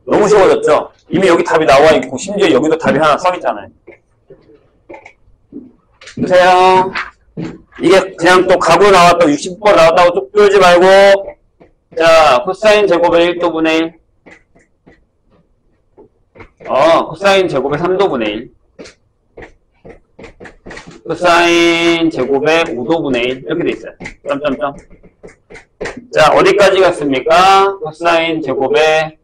너무 쉬워졌죠? 이미 여기 답이 나와 있고, 심지어 여기도 답이 하나 써 있잖아요. 보세요. 이게 그냥 또 각으로 나왔다고, 60번 나왔다고 쭉 끌지 말고, 자, 코사인 제곱의 1도분의 1. 코사인 제곱의 3도분의 1. 코사인 제곱의 5도분의 1. 이렇게 돼 있어요. 점점점. 자, 어디까지 갔습니까? 코사인 제곱의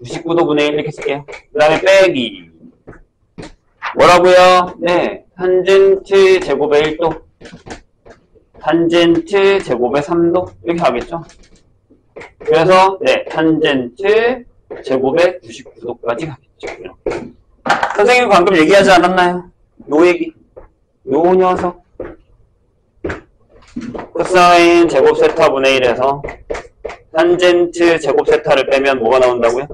99도분의 1 이렇게 쓸게요. 그 다음에 빼기. 뭐라고요? 네. 탄젠트 제곱의 1도. 탄젠트 제곱의 3도. 이렇게 하겠죠? 그래서, 네. 탄젠트 제곱의 99도까지 가겠죠. 선생님 방금 얘기하지 않았나요? 요 얘기. 요 녀석. 코사인 제곱 세타분의 1에서 탄젠트 제곱 세타를 빼면 뭐가 나온다고요?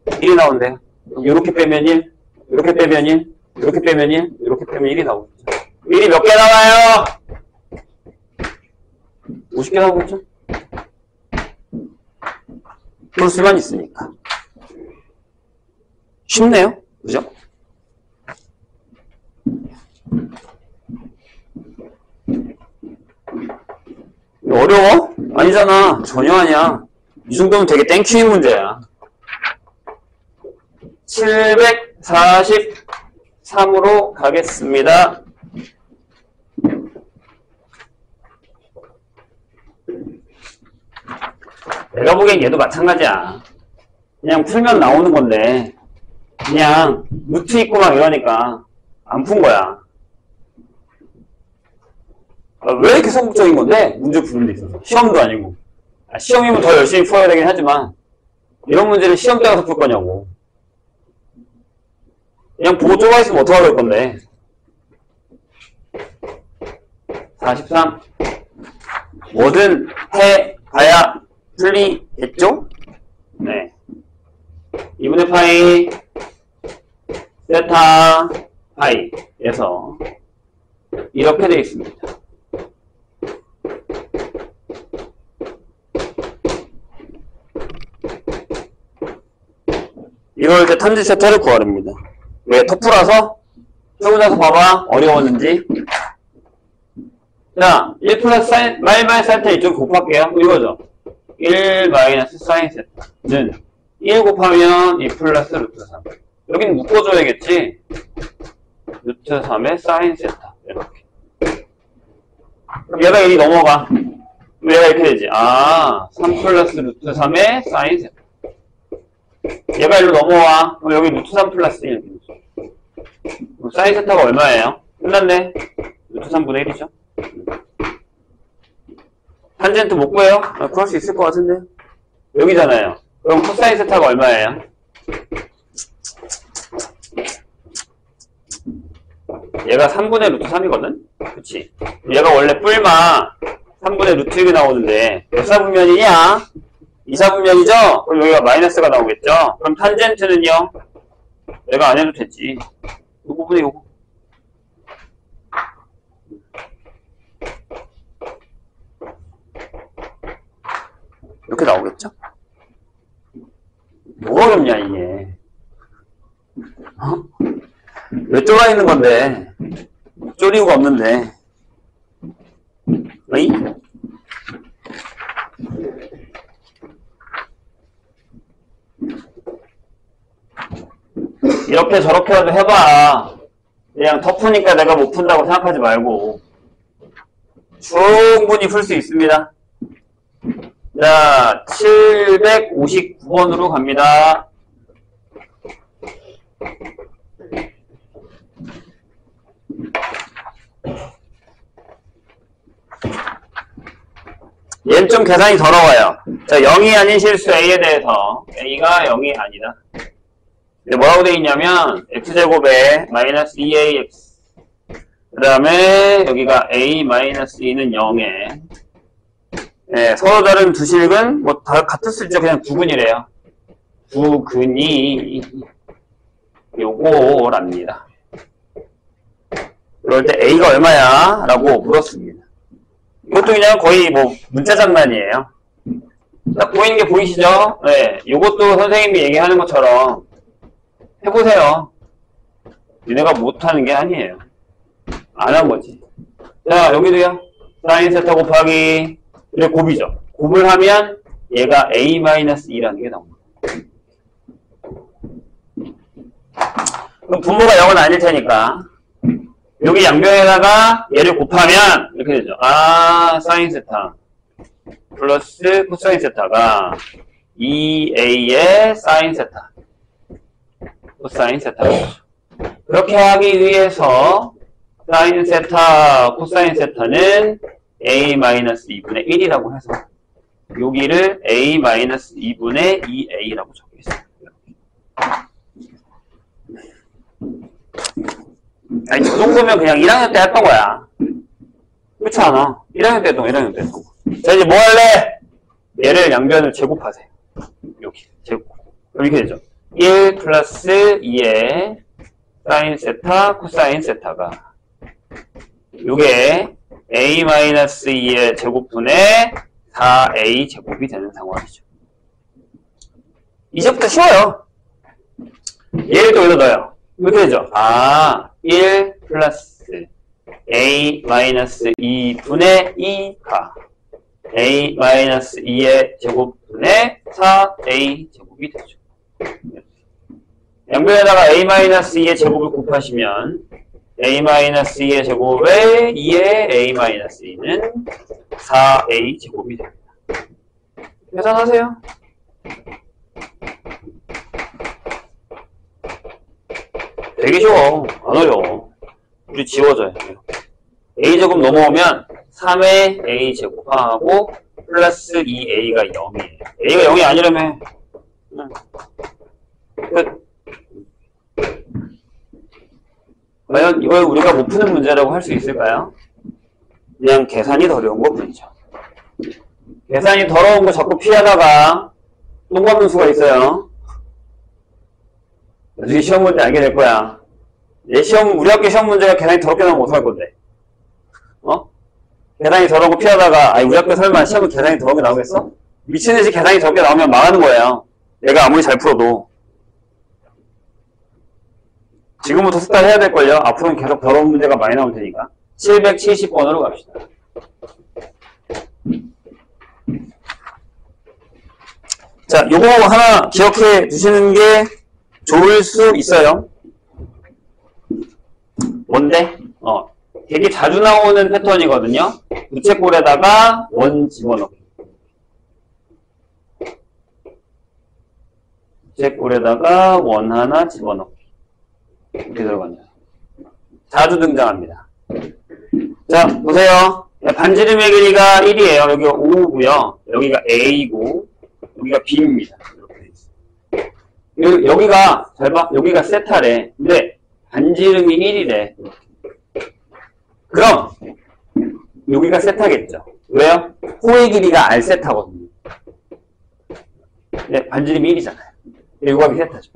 1이 나온대요. 이렇게 빼면 1, 이렇게 빼면 1, 이렇게 빼면 1, 이렇게 빼면 1이 나오겠죠. 1이 몇 개 나와요? 50개 나오겠죠? 그럴 수만 있으니까. 쉽네요. 그죠? 어려워? 아니잖아. 전혀 아니야. 이 정도면 되게 땡큐인 문제야. 743으로 가겠습니다. 내가 보기엔 얘도 마찬가지야. 그냥 풀면 나오는 건데 그냥 루트 있고 막 이러니까 안 푼 거야. 왜 이렇게 소극적인 건데? 문제 푸는 데 있어서. 시험도 아니고. 시험이면 더 열심히 풀어야 되긴 하지만 이런 문제를 시험 때 가서 풀 거냐고. 그냥 보고 좁아 있으면 어떡하고 할 건데. 43. 뭐든 해봐야 풀리겠죠? 네. 2분의 파이 세타 파이에서 이렇게 되어 있습니다. 이걸 이제 탄젠트 세타를 구하랍니다. 왜 터프라서? 해고 나서 봐봐. 어려웠는지. 자, 1 플러스 사인, 마이너스 사인 세타 이쪽 곱할게요. 이거죠. 1 마이너스 사인 세타는 1 곱하면 2 플러스 루트 3. 여기는 묶어줘야겠지. 루트 3의 사인 세타. 이렇게. 그럼 얘가 여기 넘어가. 그럼 얘가 이렇게 되지. 아, 3 플러스 루트 3의 사인 세타. 얘가 일로 넘어와. 그럼 여기 루트 3 플러스 1. 사인 세타가 얼마예요? 끝났네. 루트 3분의 1이죠. 탄젠트 못 구해요? 아, 구할 수 있을 것 같은데. 여기잖아요. 그럼 코사인 세타가 얼마예요? 얘가 3분의 루트 3이거든? 그치? 얘가 원래 뿔마 3분의 루트 1이 나오는데 몇 사분면이냐? 2사분면이죠? 그럼 여기가 마이너스가 나오겠죠? 그럼 탄젠트는요? 내가 안 해도 되지. 이 부분에 요거. 이렇게 나오겠죠? 뭐가 어렵냐, 이게. 어? 왜 쫄아 있는 건데? 쫄 이유가 없는데. 어이? 이렇게 저렇게라도 해봐. 그냥 터프니까 내가 못 푼다고 생각하지 말고. 충분히 풀 수 있습니다. 자, 759번으로 갑니다. 얘는 좀 계산이 더러워요. 자, 0이 아닌 실수 A에 대해서 A가 0이 아니다. 근데 뭐라고 되어 있냐면 X제곱에 마이너스 2AX 그 다음에 여기가 A 마이너스 2는 0에 네, 서로 다른 두 실근 뭐 다 같을 수 있죠. 그냥 두근이래요. 두근이 요거랍니다. 그럴 때 A가 얼마야? 라고 물었습니다. 이것도 그냥 거의 뭐 문자 장난이에요. 딱 보이는 게 보이시죠? 네, 요것도 선생님이 얘기하는 것처럼 해보세요. 니네가 못하는 게 아니에요. 안 한 거지. 자, 여기도요. 사인 세타 곱하기 그래 곱이죠. 곱을 하면 얘가 A-2라는 게 나옵니다. 그럼 분모가 0은 아닐 테니까 여기 양변에다가 얘를 곱하면 이렇게 되죠. 아, 사인 세타 플러스 코사인 세타가 2A의 사인 세타 코사인 세타가 되죠. 그렇게 하기 위해서 사인 세타, 코사인 세타는 A-2분의 1이라고 해서 여기를 A-2분의 2A라고 적겠습니다. 아니, 저 정도면 그냥 1학년 때 했던 거야. 그렇지 않아? 1학년 때 했던 거, 1학년 때 했던 거. 자, 이제 뭐 할래? 얘를 양변을 제곱하세요. 여기, 제곱. 그럼 이렇게 되죠. 1 플러스 2의 사인 세타, 코사인 세타가 요게 A-2의 제곱분의 4A 제곱이 되는 상황이죠. 이제부터 쉬워요. 얘를 또 여기다 넣어요. 이렇게 되죠. 아, 1 플러스 A-2분의 2가 A-2의 제곱분의 4A 제곱이 되죠. 양변에다가 A-2의 제곱을 곱하시면 A-2의 제곱에 2의 A-2는 4A 제곱이 됩니다. 계산하세요. 되게 쉬워. 안 어려워. 우리 지워져요. A제곱 넘어오면 3의 A제곱하고 플러스 2A가 0이에요. A가 0이 아니라며. 끝. 과연 이걸 우리가 못 푸는 문제라고 할 수 있을까요? 그냥 계산이 더러운 것뿐이죠. 계산이 더러운 거 자꾸 피하다가 똥 밟는 수가 있어요. 나중에 시험 볼 때 알게 될 거야. 우리 학교 시험 문제가 계산이 더럽게 나오면 어떡할 건데? 계산이 더러운 거 피하다가, 우리 학교 설마 시험은 계산이 더럽게 나오겠어? 미친듯이 계산이 더럽게 나오면 망하는 거예요. 내가 아무리 잘 풀어도. 지금부터 습관해야 될걸요? 앞으로는 계속 더러운 문제가 많이 나올 테니까. 770번으로 갑시다. 자, 요거 하나 기억해 두시는 게 좋을 수 있어요. 뭔데? 되게 자주 나오는 패턴이거든요. 부채꼴에다가 원 집어넣기. 부채꼴에다가 원 하나 집어넣기. 이렇게 들어가네요. 자주 등장합니다. 자, 보세요. 반지름의 길이가 1이에요. 여기가 5고요. 여기가 A고, 여기가 B입니다. 이렇게 여기가, 잘 봐. 여기가 세타래. 근데 반지름이 1이래. 그럼 여기가 세타겠죠. 왜요? 호의 길이가 R세타거든요. 네, 반지름이 1이잖아요. 요각이 세타죠.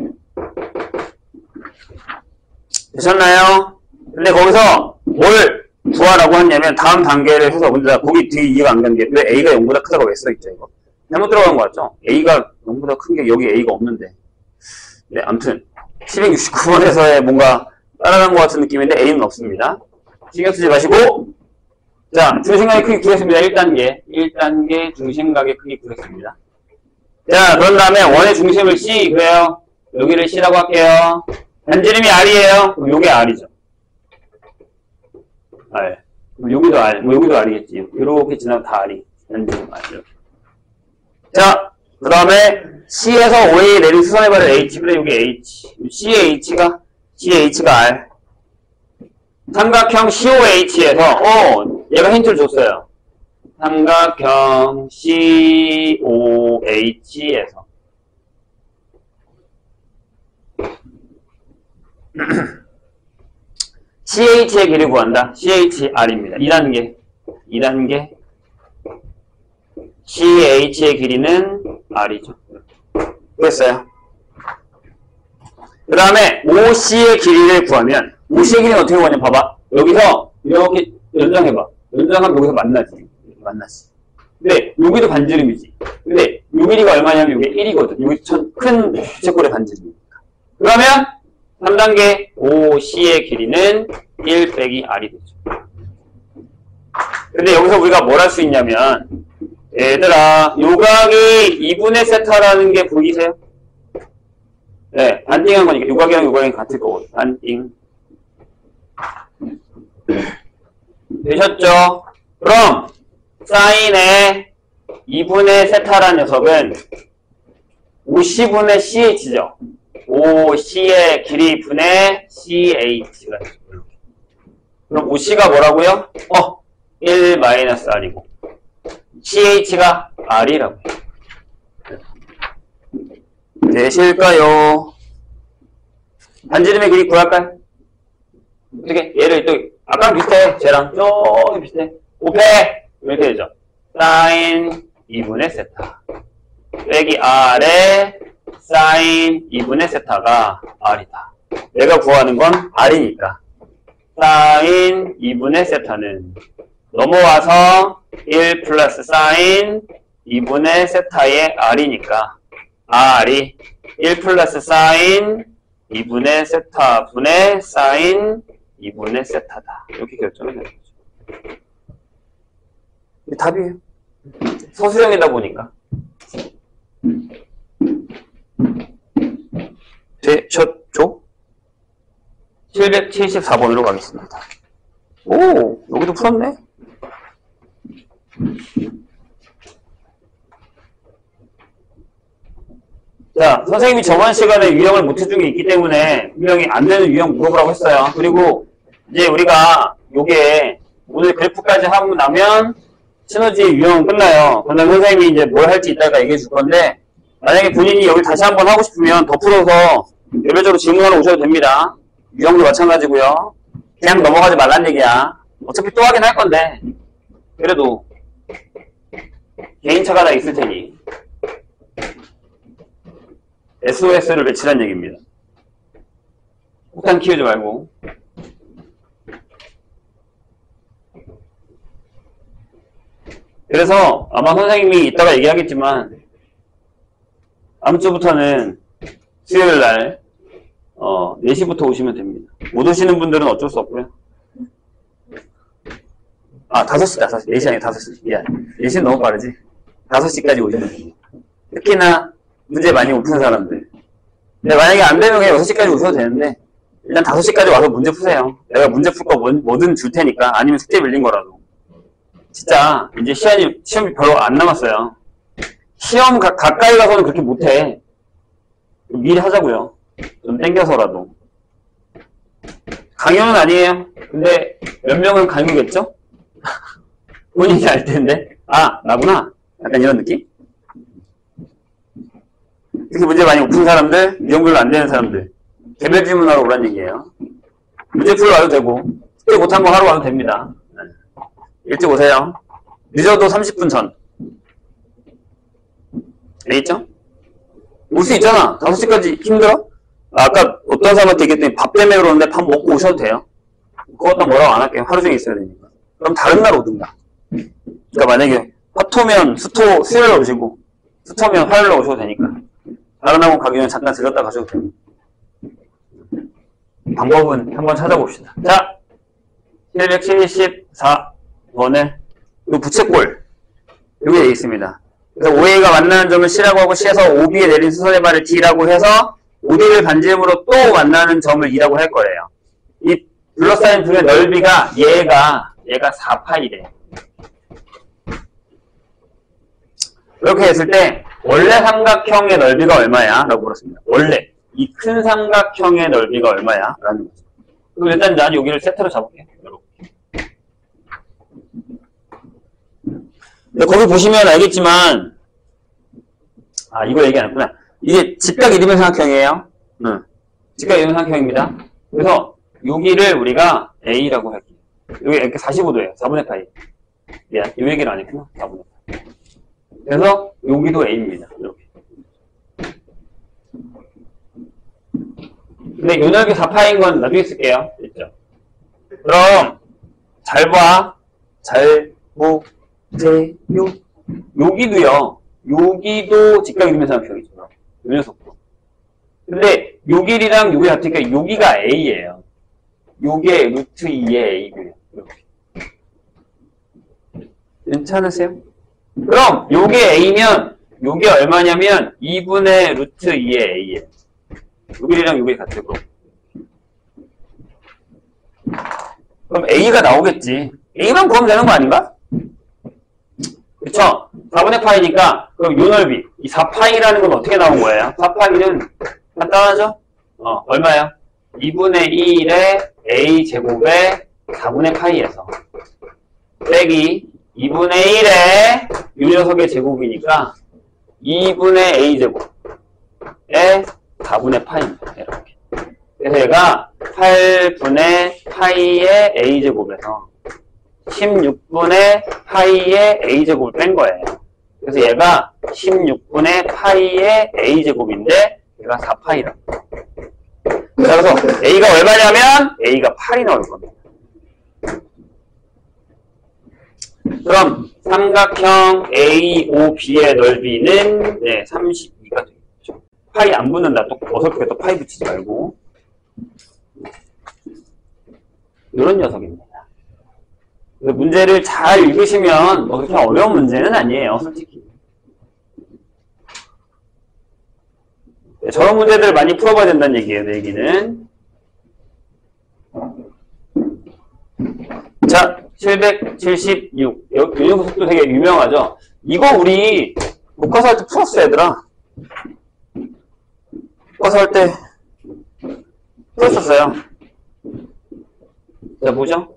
되셨나요? 근데 거기서 뭘 구하라고 했냐면 다음 단계를 해서 먼저 거기 되게 이해가 안 가는 게 왜 A가 0보다 크다고 왜 써있죠 이거? 잘못 들어간 거 같죠? A가 0보다 큰 게 여기 A가 없는데. 네, 아무튼 769번에서의 뭔가 따라간 것 같은 느낌인데 A는 없습니다. 신경 쓰지 마시고, 자, 중심각의 크기 구했습니다. 1단계 중심각의 크기 구했습니다. 자, 그런 다음에 원의 중심을 C, 그래요. 여기를 C라고 할게요. 반지름이 R이에요. 그럼 요게 R이죠. R. 그럼 여기도 R, 여기도 R이겠지. 이렇게 지나면 다 R이. 반지름 R. 이렇게. 자, 그 다음에 C에서 O에 내린 수선의 발을 H, 그래, 요게 H. CH가 R. 삼각형 COH에서, 얘가 힌트를 줬어요. 삼각형 COH에서. CH의 길이를 구한다. CHR입니다. 2단계. CH의 길이는 R이죠. 됐어요. 그 다음에 OC의 길이를 구하면, OC의 길이는 어떻게 구하냐, 봐봐. 여기서 이렇게 연장해봐. 연장하면 여기서 만나지. 근데 여기도 반지름이지. 근데 요 길이가 얼마냐면 이게 1이거든. 여기 큰 부채꼴의 반지름이니까. 그러면 3단계 OC의 길이는 1 빼기 R이 되죠. 근데 여기서 우리가 뭘 할 수 있냐면, 얘들아, 요각이 2분의 세타라는 게 보이세요? 네, 반띵한 거니까 요각이랑 요각이 같을 거고, 반띵. 되셨죠? 그럼 사인의 2분의 세타라는 녀석은 50분의 CH죠. OC의 길이 분의 CH가 되죠. 그럼 OC가 뭐라고요? 1-R이고 CH가 R이라고 해요. 되실까요? 반지름의 길이 구할까요? 어떻게? 얘를 또 아까랑 비슷해. 쟤랑 조금 비슷해. 5패 이렇게 되죠. 사인 2분의 세타 빼기 R의 사인 2분의 세타가 R이다. 내가 구하는 건 R이니까 사인 2분의 세타는 넘어와서 1 플러스 사인 2분의 세타의 R이니까 R이 1 플러스 사인 2분의 세타 분의 사인 2분의 세타다. 이렇게 결정이 되는 거죠. 이게 답이에요. 서술형이다 보니까. 되셨죠? 774번으로 가겠습니다. 오, 여기도 풀었네. 자, 선생님이 저번 시간에 유형을 못 해준 게 있기 때문에 분명히 안 되는 유형 물어보라고 했어요. 그리고 이제 우리가 요게 오늘 그래프까지 하고 나면 시너지 유형은 끝나요. 그다음 선생님이 이제 뭘 할지 이따가 얘기해 줄 건데, 만약에 본인이 여기 다시 한번 하고 싶으면 더 풀어서 개별적으로 질문하러 오셔도 됩니다. 유형도 마찬가지고요. 그냥 넘어가지 말란 얘기야. 어차피 또 하긴 할 건데 그래도 개인차가 다 있을 테니 SOS를 외치란 얘기입니다. 폭탄 키우지 말고. 그래서 아마 선생님이 이따가 얘기하겠지만 다음 주부터는 수요일날 4시부터 오시면 됩니다. 못 오시는 분들은 어쩔 수 없고요. 5시. 4시 아니 5시. 미안. 4시는 너무 빠르지. 5시까지 오시면 됩니다. 특히나 문제 많이 못 푸는 사람들. 근데 만약에 안 되면 그냥 6시까지 오셔도 되는데 일단 5시까지 와서 문제 푸세요. 내가 문제 풀 거 뭐든 줄 테니까. 아니면 숙제 밀린 거라도. 진짜 이제 시험이 별로 안 남았어요. 시험 가까이 가서는 그렇게 못해. 미리 하자고요. 좀 땡겨서라도. 강요는 아니에요. 근데 몇 명은 강요겠죠? 본인이 알 텐데. 나구나. 약간 이런 느낌? 특히 문제 많이 못 푼 사람들, 미용 별로 안 되는 사람들. 개별 질문하러 오란 얘기예요. 문제 풀러 와도 되고, 숙제 못한 거 하러 와도 됩니다. 일찍 오세요. 늦어도 30분 전. 알겠죠? 올 수 있잖아. 5시까지 힘들어? 아까 어떤 사람한테 얘기했더니 밥 때문에 그러는데 밥 먹고 오셔도 돼요. 그것도 뭐라고 안 할게요. 하루 종일 있어야 되니까. 그럼 다른 날 오든가. 그러니까 만약에 화토면 수요일에 오시고 수토면 화요일에 오셔도 되니까. 다른 학원 가기 전에 잠깐 들렸다 가셔도 됩니다. 방법은 한번 찾아봅시다. 자, 774번에 이 부채꼴 여기 되어 있습니다. 그래서 OA가 만나는 점을 C라고 하고 C에서 OB에 내린 수선의 발을 D라고 해서 OD를 반지름으로 또 만나는 점을 E라고 할 거예요. 이 둘러싸인 둘의 넓이가 얘가 4파이래. 이렇게 했을 때 원래 삼각형의 넓이가 얼마야? 라고 물었습니다. 원래 이 큰 삼각형의 넓이가 얼마야? 라는 거죠. 그럼 일단 난 여기를 세트로 잡을게요. 근데 거기 보시면 알겠지만 이거 얘기 안 했구나. 이게 직각 이등변 삼각형이에요. 직각 이등변 삼각형입니다. 그래서 여기를 우리가 A라고 할게요. 여기 이렇게 45도예요. 4분의 파이. 미안, 이 얘기를 안 했구나. 4분의 파이. 그래서 여기도 A입니다. 이렇게. 근데 요 넓이 4파인 건 나중에 쓸게요. 됐죠? 그럼 잘 봐. 잘 보세요. 여기도요. 여기도 직각 이등변 삼각형이죠. 요 녀석도. 근데 요 길이랑 요게 같으니까 여기가 A예요. 요게 루트 2의 A고요. 이렇게. 괜찮으세요? 그럼 요게 A면 요게 얼마냐면 2분의 루트 2의 A예요. 요 길이랑 요 길이 같고. 그럼 A가 나오겠지. A만 구하면 되는 거 아닌가? 그쵸? 4분의 파이니까 그럼 요 넓이 이 4파이라는 건 어떻게 나온 거예요? 4파이는 간단하죠? 얼마야? 2분의 1의 A제곱에 4분의 파이에서 빼기 2분의 1의 이 녀석의 제곱이니까 2분의 A제곱에 4분의 파이입니다. 이렇게. 그래서 얘가 8분의 파이의 A제곱에서 16분의 파이의 A제곱을 뺀 거예요. 그래서 얘가 16분의 파이의 A제곱인데 얘가 4파이라고. 그래서 A가 얼마냐면 A가 8이 나올 겁니다. 그럼 삼각형 AOB의 넓이는 32가 되겠죠. 파이 안 붙는다. 또 어설프게 또 파이 붙이지 말고. 이런 녀석입니다. 문제를 잘 읽으시면 뭐 그렇게 어려운 문제는 아니에요. 솔직히. 저런 문제들을 많이 풀어봐야 된다는 얘기예요. 내 얘기는. 자, 776. 이 녀석도 되게 유명하죠. 이거 우리 교과서 할 때 풀었어, 얘들아. 교과서 할 때 풀었었어요. 자, 보죠.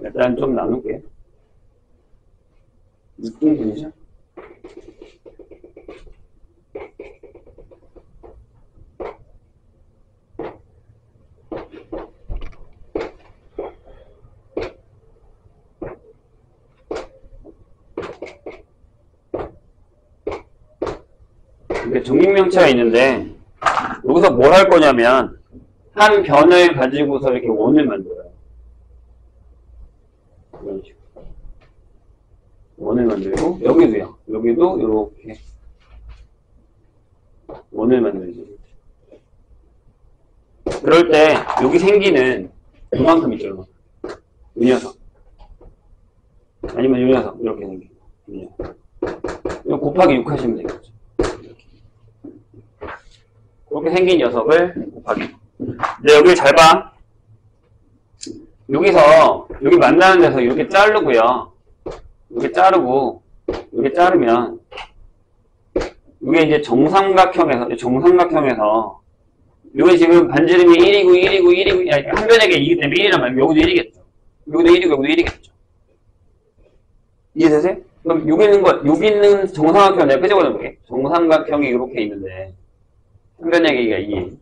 일단 좀 나눌게요. 느낌이 들리죠? 이렇게 정육명체가 있는데 여기서 뭘 할 거냐면 한 변을 가지고서 이렇게 원을 만들어요. 이런 식으로. 원을 만들고 여기도요. 여기도 이렇게 원을 만들죠. 그럴 때 여기 생기는 이만큼 있죠. 이 녀석. 아니면 이 녀석 이렇게 생기고 이 녀석. 이거 곱하기 6 하시면 되겠죠. 이렇게 생긴 녀석을 곱하기. 근데 여기 잘 봐. 여기서 여기 만나는 데서 이렇게 자르고요. 이렇게 자르고 이렇게 자르면 이게 이제 정삼각형에서 이게 지금 반지름이 1이고 아니, 한 변에게 2이기 때문에 1이란 말이에요. 여기도 1이겠죠. 여기도 1이고 여기도 1이겠죠. 이해되세요? 그럼 여기 있는 정삼각형 내가 끄집어내볼게. 정삼각형이 이렇게 있는데 한 변의 길이가 2.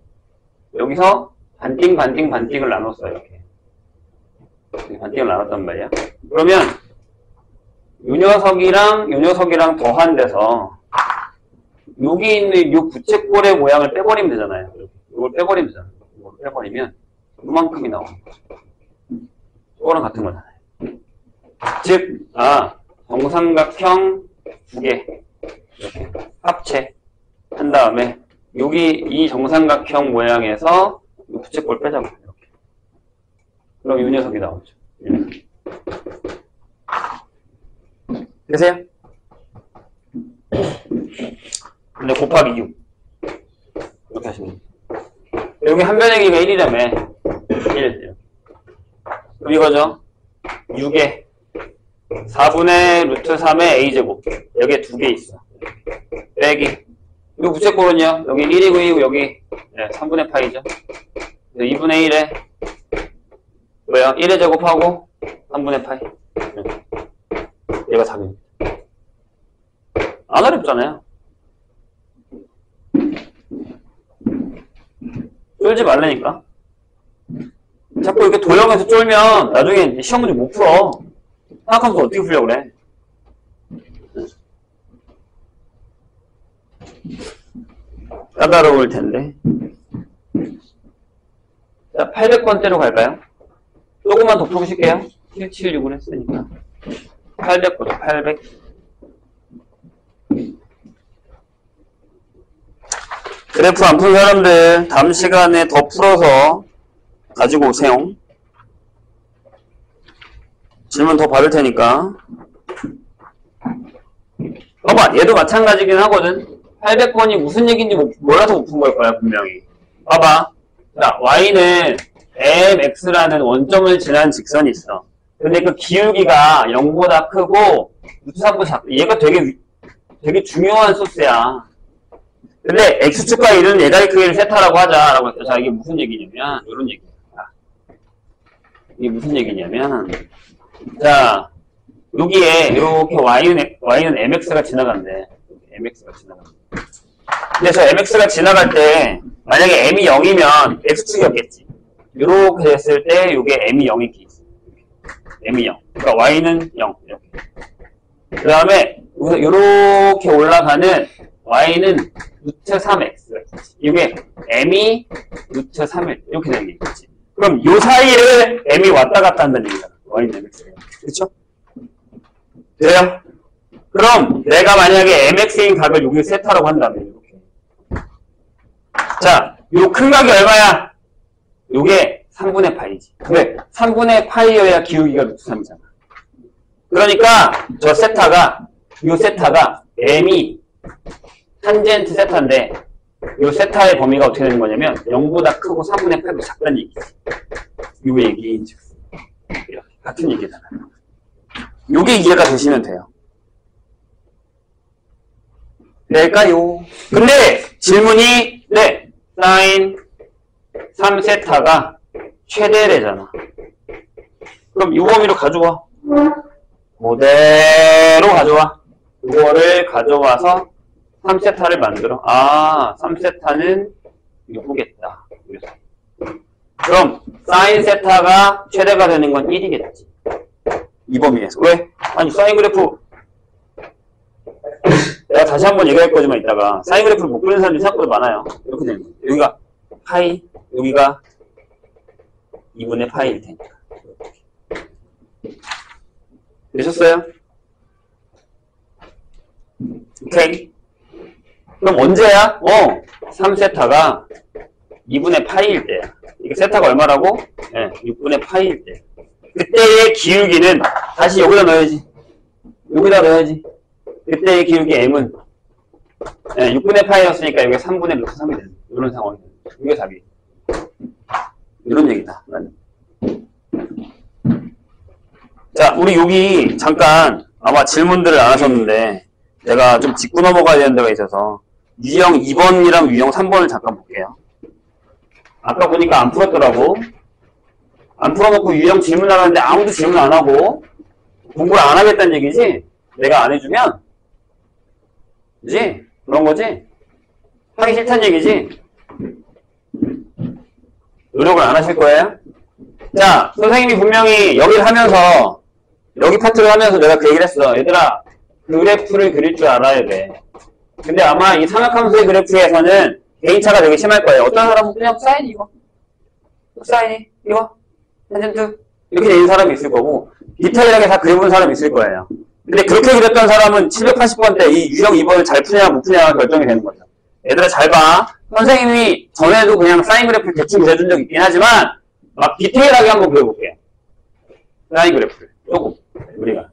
여기서 반띵을 나눴어요. 이렇게 반띵을 나눴단 말이야. 그러면 요 녀석이랑 더한 데서 여기 있는 이 부채꼴의 모양을 빼버리면 되잖아요. 이걸 빼버리면 되잖아요. 이걸 빼버리면 이만큼이 나오는 거죠. 이거랑 같은 거잖아요. 즉, 정삼각형 두 개 이렇게 합체한 다음에 여기 이 정삼각형 모양에서 이 부채꼴 빼자고 이렇게. 그럼 이 녀석이 나오죠. 되세요? 근데 곱하기 6 이렇게 하시면 됩니다. 여기 한 변의 길이가 1이라며 1 그럼 이거죠. 6에 4분의 루트 3의 a제곱 여기에 2개 있어. 빼기 이거 부채꼴은요. 여기 1이고 2이고 여기 3분의 파이죠. 2분의 1에 뭐야? 1의 제곱하고 3분의 파이 얘가 답입니다. 안 어렵잖아요. 쫄지 말라니까. 자꾸 이렇게 도형에서 쫄면 나중에 시험 문제 못 풀어. 생각하면서 어떻게 풀려고 그래? 까다로울 텐데. 자, 800번대로 갈까요? 조금만 더 풀고 쉴게요. 776을 했으니까. 800보다 800. 그래프 안 푼 사람들 다음 시간에 더 풀어서 가지고 오세요. 질문 더 받을 테니까. 봐봐, 얘도 마찬가지긴 하거든. 800번이 무슨 얘기인지 몰라서 못 푼 걸 거야, 분명히. 봐봐. 자, y는 mx라는 원점을 지난 직선이 있어. 근데 그 기울기가 0보다 크고 루트 3보다 작고 얘가 되게 중요한 소스야. 근데 x축과 1은 예가의 크기를 세타라고 하자라고 했어. 자, 이게 무슨 얘기냐면 이런 얘기야. 이게 무슨 얘기냐면 자, 여기에 이렇게 y는 mx가 지나간대. mx가 지나간대. 근데 저 mx가 지나갈 때 만약에 m이 0이면 x축이었겠지. 이렇게 됐을 때 이게 m이 0이 있어. m이 0. 그러니까 y는 0. 이렇게. 그 다음에 이렇게 올라가는 y는 루트 3x. 이게 m이 루트 3일 이렇게 되는 게 있겠지. 그럼 이 사이를 m이 왔다 갔다 한다는 얘기잖아. y는 mx예요. 그렇죠? 돼요? 그럼 내가 만약에 mx인 각을 여기 세타라고 한다면 이렇게. 자, 요 큰 각이 얼마야? 요게 3분의 파이지. 왜? 3분의 파이여야 기울기가 루트 3이잖아. 그러니까 저 세타가 요 세타가 m이 탄젠트 세타인데 요 세타의 범위가 어떻게 되는 거냐면 0보다 크고 3분의 8보다 작다는 얘기지. 요 얘기인즉 같은 얘기잖아요. 요게 이해가 되시면 돼요. 될까요? 근데 질문이 사인 3세타가 최대래잖아. 그럼 이 범위로 가져와. 그대로 가져와. 이거를 가져와서 3세타를 만들어. 3세타는 요거겠다. 그럼 사인 세타가 최대가 되는 건 1이겠지. 이 범위에서. 왜? 아니 사인 그래프 내가 다시 한번 얘기할 거지만 이따가 사인 그래프를 못 그리는 사람들이 생각보다 많아요. 이렇게 되는 거예요. 여기가 파이, 여기가 2분의 파이일 테니까. 되셨어요? 오케이. 그럼 언제야? 3세타가 2분의 파이일 때야. 이게 세타가 얼마라고? 네, 6분의 파이일 때. 그때의 기울기는 다시 여기다 넣어야지. 여기다 넣어야지. 그때의 기울기 m은 6분의 파이였으니까 여기 3분의 루트 3이 되는 이런 상황이에요. 이게 답이. 이런 얘기다. 자, 우리 여기 잠깐 아마 질문들을 안 하셨는데 제가 좀 짚고 넘어가야 되는 데가 있어서 유형 2번이랑 유형 3번을 잠깐 볼게요. 아까 보니까 안 풀었더라고. 안 풀어놓고 유형 질문 하는데 아무도 질문 안 하고 공부를 안 하겠다는 얘기지? 내가 안 해주면? 그지? 그런 거지? 하기 싫다는 얘기지? 노력을 안 하실 거예요? 자, 선생님이 분명히 여기를 하면서 여기 파트를 하면서 내가 그 얘기를 했어. 얘들아, 그래프를 그릴 줄 알아야 돼. 근데 아마 이 삼각함수의 그래프에서는 개인차가 되게 심할 거예요. 어떤 사람은 그냥 사인 이거, 사인이 이거, 탄젠트 이렇게 되는 사람이 있을 거고 디테일하게 다 그려본 사람이 있을 거예요. 근데 그렇게 그렸던 사람은 780번 때 이 유형 2번을 잘 푸냐 못 푸냐가 결정이 되는 거죠. 얘들아 잘 봐. 선생님이 전에도 그냥 사인 그래프를 대충 그려준 적이 있긴 하지만 막 디테일하게 한번 그려볼게요. 사인 그래프를 조금 우리가.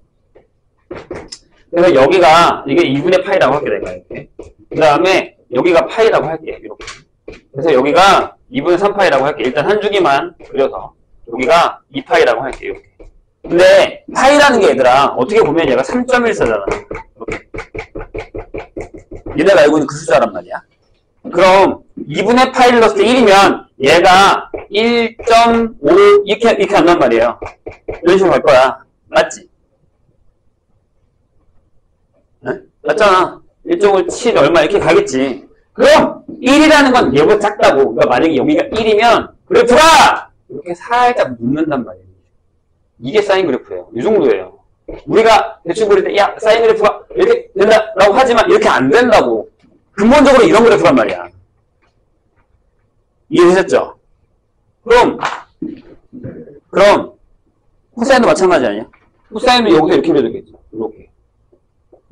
그래서 여기가 이게 2분의 파이라고 할게 내가 이렇게. 그 다음에 여기가 파이라고 할게 이렇게. 그래서 여기가 2분의 3파이라고 할게. 일단 한 주기만 그려서 여기가 2파이라고 할게 이렇게. 근데 파이라는 게 얘들아 어떻게 보면 얘가 3.14잖아. 이렇게. 얘네가 알고 있는 그 숫자란 말이야. 그럼 2분의 파이를 넣었을 때 1이면 얘가 1.5 이렇게 한단 말이에요. 이런 식으로 갈 거야. 맞지? 네? 맞잖아. 1.57 얼마 이렇게 가겠지. 그럼 1이라는 건 얘보다 작다고. 그러니까 만약에 여기가 1이면 그래프가 이렇게 살짝 눕는단 말이에요. 이게 사인 그래프예요. 이 정도예요. 우리가 대충 그릴 때 야 사인 그래프가 이렇게 된다라고 하지만 이렇게 안 된다고. 근본적으로 이런 그래프란 말이야. 이해되셨죠? 그럼 코사인도 마찬가지 아니야? 코사인은 여기서 이렇게 그려줬겠죠. 이렇게.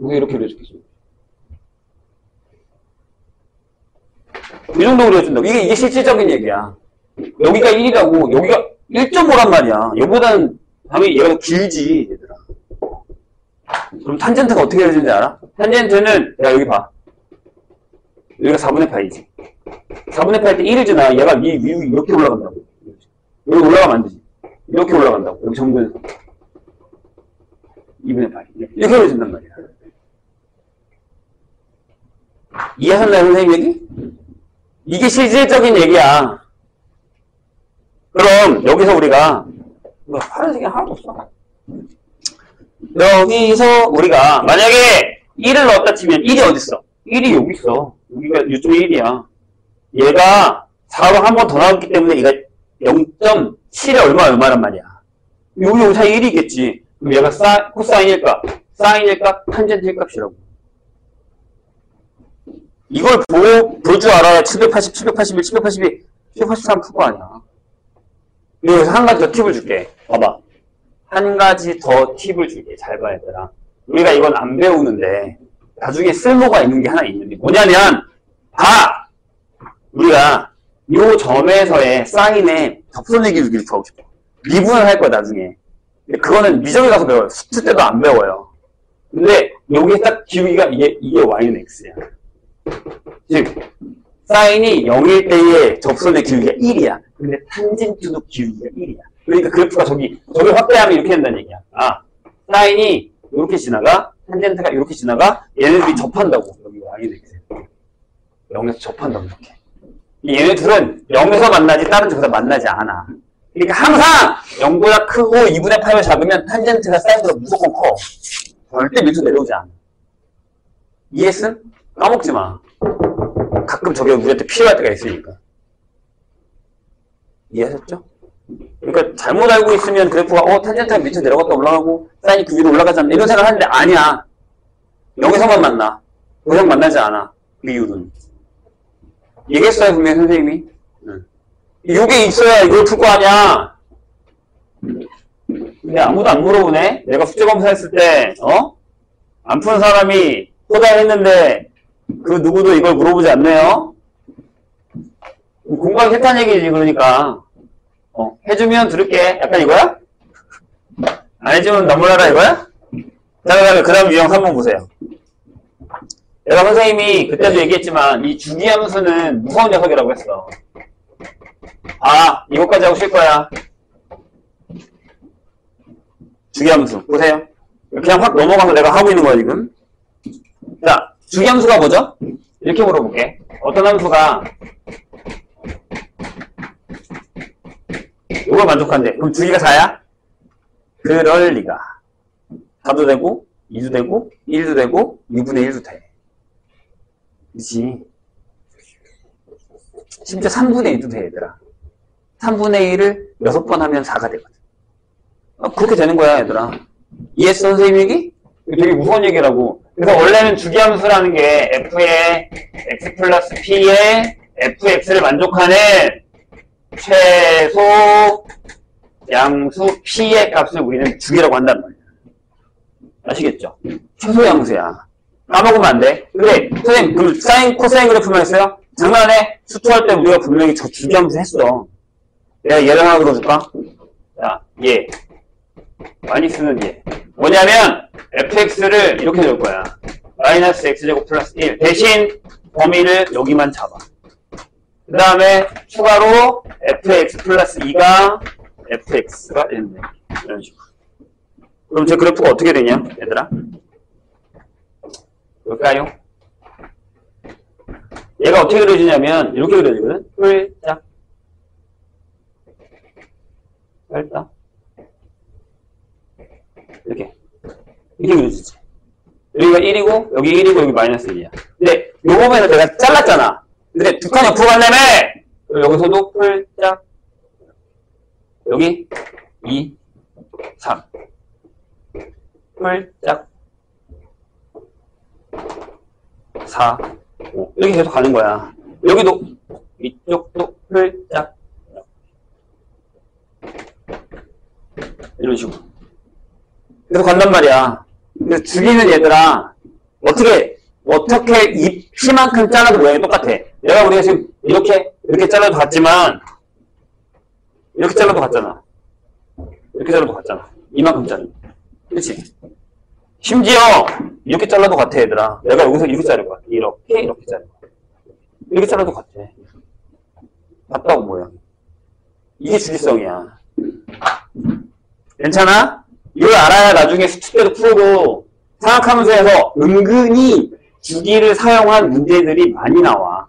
여기 이렇게 그려줬겠죠. 이 정도 그려준다고. 이게 실질적인 얘기야. 여기가 1이라고, 여기가 1.5란 말이야. 얘보다는 당연히 얘가 더 길지, 얘들아. 그럼 탄젠트가 어떻게 그려지는지 알아? 탄젠트는, 야, 여기 봐. 여기가 4분의 파이지. 4분의 파이 때 1을 주나, 얘가 위 이렇게 올라간다고. 여기 올라가면 안 되지. 이렇게 올라간다고. 여기 정도에서. 2분의 파이. 이렇게 그려진단 말이야. 이해하셨나요, 선생님 얘기? 이게 실질적인 얘기야. 그럼 여기서 우리가 파란색이 하나도 없어. 여기서 우리가 만약에 1을 넣었다 치면 1이 어디 있어? 1이 여기 있어. 여기가 이쪽에 1이야. 얘가 4로 한 번 더 나왔기 때문에 얘가 0.7에 얼마란 말이야. 여기 사이 1이겠지. 그럼 얘가 코사인일까? 사인일까? 탄젠트일 값이라고. 이걸 볼 줄 알아야 780, 781, 782, 783 풀 거 아니야. 여기서 한 가지 더 팁을 줄게. 봐봐. 한 가지 더 팁을 줄게. 잘 봐, 얘들아. 우리가 이건 안 배우는데, 나중에 쓸모가 있는 게 하나 있는데, 뭐냐면, 봐! 우리가 요 점에서의 사인의 접선의 기울기를 구하고 싶어. 미분을 할 거야, 나중에. 근데 그거는 미적에 가서 배워요. 수트 때도 안 배워요. 근데 여기에 딱 기울기가 이게 y는 x야. 즉 사인이 0일 때의 접선의 기울기가 1이야. 근데 탄젠트도 기울기가 1이야. 그러니까 그래프가 저기 확대하면 이렇게 된다는 얘기야. 아, 사인이 이렇게 지나가, 탄젠트가 이렇게 지나가, 얘네들이 접한다고. 여기 y는 x. 0에서 접한다고 이렇게. 얘네 둘은 0에서 만나지 다른 쪽에서 만나지 않아. 그러니까 항상 0보다 크고 2분의 8을 잡으면 탄젠트가 사인보다 무조건 커. 절대 밑으로 내려오지 않아. 이해했음? 까먹지 마. 가끔 저게 우리한테 필요할 때가 있으니까. 이해하셨죠? 그러니까 잘못 알고 있으면 그래프가 탄젠트가 밑으로 내려갔다 올라가고 사인이 그 위로 올라가지 않나 이런 생각을 하는데 아니야. 여기서만 만나. 그냥 만나지 않아. 그 이유는. 얘기했어요, 분명히 선생님이. 이게 있어야 이걸 풀 거 아니야. 근데 아무도 안 물어보네? 내가 숙제 검사했을 때, 안 푸는 사람이 포장했는데, 그 누구도 이걸 물어보지 않네요? 공부하기 싫다는 얘기지, 그러니까. 해주면 들을게. 약간 이거야? 안 해주면 너무나라 이거야? 자, 그 다음 유형 3번 보세요. 내가 선생님이 그때도 얘기했지만, 이 주기함수는 무서운 녀석이라고 했어. 아, 이거까지 하고 쉴 거야. 주기함수. 보세요. 그냥 확 넘어가서 내가 하고 있는 거야, 지금. 자, 주기함수가 뭐죠? 이렇게 물어볼게. 어떤 함수가 이걸 만족한대. 그럼 주기가 4야? 그럴 리가. 4도 되고, 2도 되고, 1도 되고, 2분의 1도 돼. 그치? 심지어 3분의 1도 돼, 얘들아. 3분의 1을 6번 하면 4가 되거든. 그렇게 되는 거야, 얘들아. 이해했어, 선생님 얘기? 이거 되게 무서운 얘기라고. 그래서 원래는 주기함수라는 게 f의 x 플러스 p의 fx를 만족하는 최소 양수 p의 값을 우리는 주기라고 한단 말이야. 아시겠죠? 최소 양수야. 까먹으면 안 돼. 근데 선생님, 그럼 사인, 코사인 그래프만 했어요? 장난해? 수투할 때 우리가 분명히 저 주기함수 했어. 내가 예를 하나 들어줄까? 자, 얘. 많이 쓰는 얘. 뭐냐면 fx를 이렇게 넣을 거야. 마이너스 x제곱 플러스 1. 대신 범위를 여기만 잡아. 그 다음에 추가로 fx 플러스 2가 fx가 되는데. 이런 식으로. 그럼 제 그래프가 어떻게 되냐, 얘들아? 볼까요? 얘가 어떻게 그려지냐면 이렇게 그려지거든? 홀짝 살짝 이렇게 그려지지. 여기가 1이고 여기 1이고 여기 마이너스 1이야. 근데 요 부분에서 내가 잘랐잖아. 근데 두 칸 옆으로 간다며! 여기서도 홀짝 여기 2 3 홀짝 4 5 이렇게 계속 가는 거야. 여기도 이쪽도 홀짝 이런 식으로 계속 간단 말이야. 근데 주기는 얘들아 어떻게 이 피만큼 잘라도 모양이 똑같아. 우리가 지금 이렇게 잘라도 같지만 이렇게 잘라도 같잖아. 이렇게 잘라도 같잖아. 이만큼 자르면. 그치? 심지어 이렇게 잘라도 같아, 얘들아. 내가 여기서 이렇게 자를 거야. 이렇게 자를 거야. 이렇게 잘라도 같아. 같다고 모양. 이게 주기성이야. 괜찮아? 이걸 알아야 나중에 수투 때도 풀고 상학하면서 은근히 주기를 사용한 문제들이 많이 나와.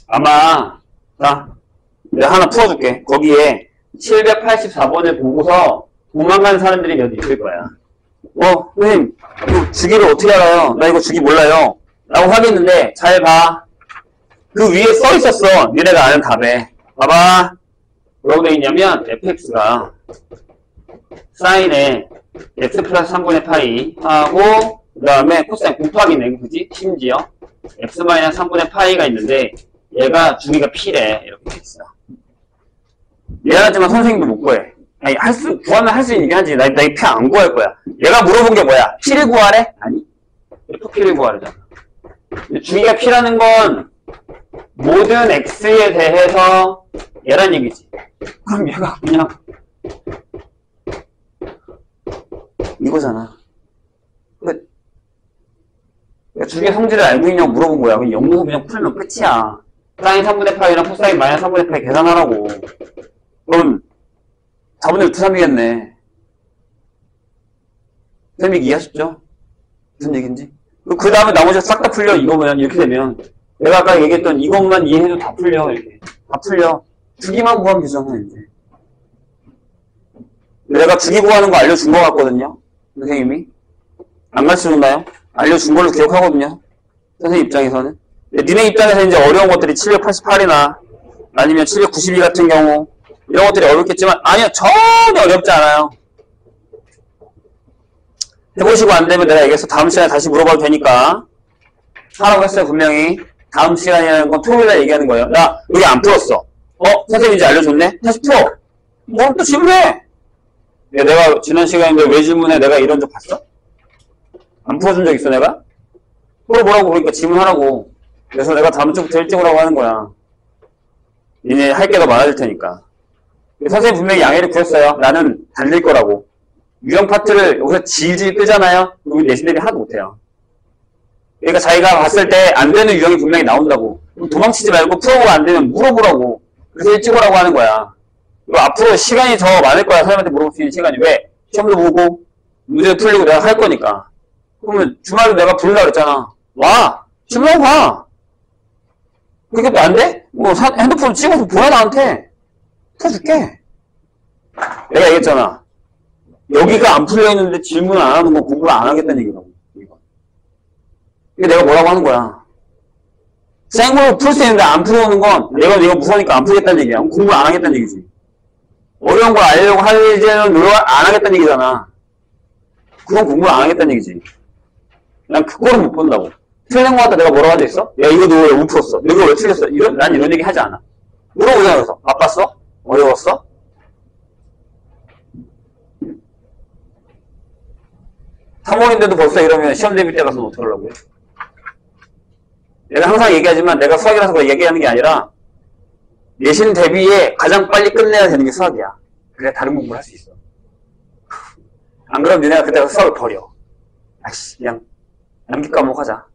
아마 자, 내가 하나 풀어줄게. 거기에 784번을 보고서 도망간 사람들이 몇 있을 거야. 선생님, 주기를 어떻게 알아요? 나 이거 주기 몰라요. 라고 하겠는데, 잘 봐. 그 위에 써 있었어. 니네가 아는 답에. 봐봐. 뭐라고 되어 있냐면, fx가 사인에 x 플러스 3분의 파이 하고, 그 다음에 코사인 곱하기네. 그지? 심지어. x 마이너스 3분의 파이가 있는데, 얘가 주기가 p래. 이렇게 돼 있어. 미안하지만 선생님도 못 구해. 아니, 구하면 할 수 있긴 하지. 나 이 피 안 구할 거야. 얘가 물어본 게 뭐야? P를 구하래? 아니. P를 구하래잖아. 주기가 P라는 건 모든 X에 대해서 얘란 얘기지. 그럼 얘가 그냥 이거잖아. 그러니까 주기의 성질을 알고 있냐고 물어본 거야. 그냥 영문서 그냥 풀면 끝이야. 사인 3분의 파이랑 코사인 마이너스 3분의 파이 계산하라고. 그럼 4분의 2, 3이겠네. 선생님 이해하셨죠? 무슨 얘기인지? 그 다음에 나머지 싹 다 풀려. 이거면 이렇게 되면 내가 아까 얘기했던 이것만 이해해도 다 풀려. 이렇게 다 풀려. 주기만 구하면 되잖아 이제. 내가 주기 구하는 거 알려준 거 같거든요. 선생님이 안 가르쳐줬나요? 알려준 걸로 기억하거든요. 선생님 입장에서는. 니네 입장에서 이제 어려운 것들이 788이나 아니면 792 같은 경우 이런 것들이 어렵겠지만 아니요, 전혀 어렵지 않아요. 해보시고 안 되면 내가 얘기해서 다음 시간에 다시 물어봐도 되니까. 하라고 했어요, 분명히. 다음 시간이라는 건 토요일날 얘기하는 거예요. 나 여기 안 풀었어. 선생님이 이제 알려줬네? 다시 풀어. 뭐 또 질문해. 내가 지난 시간인데 왜 질문해? 내가 이런 적 봤어? 안 풀어준 적 있어, 내가? 풀어보라고 그러니까 질문하라고. 그래서 내가 다음 주부터 일찍 오라고 하는 거야. 니네 할 게 더 많아질 테니까. 선생님 분명히 양해를 구했어요. 나는 달릴 거라고. 유형 파트를 여기서 질질 끄잖아요? 그럼 내신 대비 하나도 못해요. 그러니까 자기가 봤을 때 안 되는 유형이 분명히 나온다고. 도망치지 말고 풀어보고 안 되면 물어보라고. 그래서 일찍 오라고 하는 거야. 그리고 앞으로 시간이 더 많을 거야. 사람한테 물어볼 수 있는 시간이. 왜? 시험도 보고 문제도 풀리고 내가 할 거니까. 그러면 주말에 내가 부르려고 그랬잖아. 와! 시험 봐! 그게 또 안 돼? 뭐 핸드폰 찍어서 보여 나한테. 풀어줄게. 내가 얘기했잖아. 여기가 안 풀려있는데 질문 안 하는 건 공부를 안 하겠다는 얘기라고. 이게 내가 뭐라고 하는 거야. 생으로 풀 수 있는데 안 풀어오는 건 내가 무서우니까 안 풀겠다는 얘기야. 공부를 안 하겠다는 얘기지. 어려운 걸 알려고 하려는 노력을 안 하겠다는 얘기잖아. 그건 공부를 안 하겠다는 얘기지. 난 그거를 못 본다고. 틀린 거 같다 내가 뭐라고 하자 있어? 야 이거 너 왜 못 풀었어? 너 이거 왜 틀렸어? 난 이런 얘기 하지 않아. 물어보잖아. 그래서 바빴어? 어려웠어? 사모인데도 벌써 이러면 시험 대비 때 가서 어떡하려고 해? 내가 항상 얘기하지만 내가 수학이라서 그걸 얘기하는 게 아니라 내신 대비에 가장 빨리 끝내야 되는 게 수학이야. 그래야 다른 공부를 할 수 있어. 안 그러면 너네가 그때 가서 수학을 버려. 아이씨 그냥 남기 과목 하자.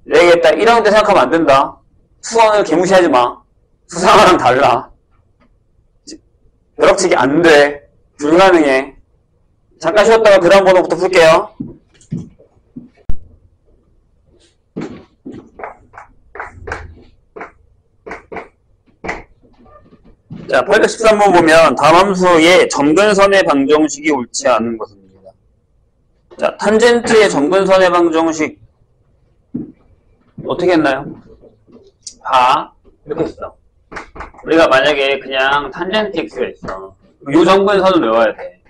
내가 얘기했다. 1학년 때 생각하면 안 된다. 수학을 개무시하지 마. 수상화랑 달라. 벼락치기 안 돼. 불가능해. 잠깐 쉬었다가 그 다음 번호부터 풀게요. 자, 813번 보면 다음 함수의 점근선의 방정식이 옳지 않은 것입니다. 자, 탄젠트의 점근선의 방정식 어떻게 했나요? 이렇게 했어. 우리가 만약에 그냥 탄젠트 x가 있어. 요 점근선을 외워야 돼.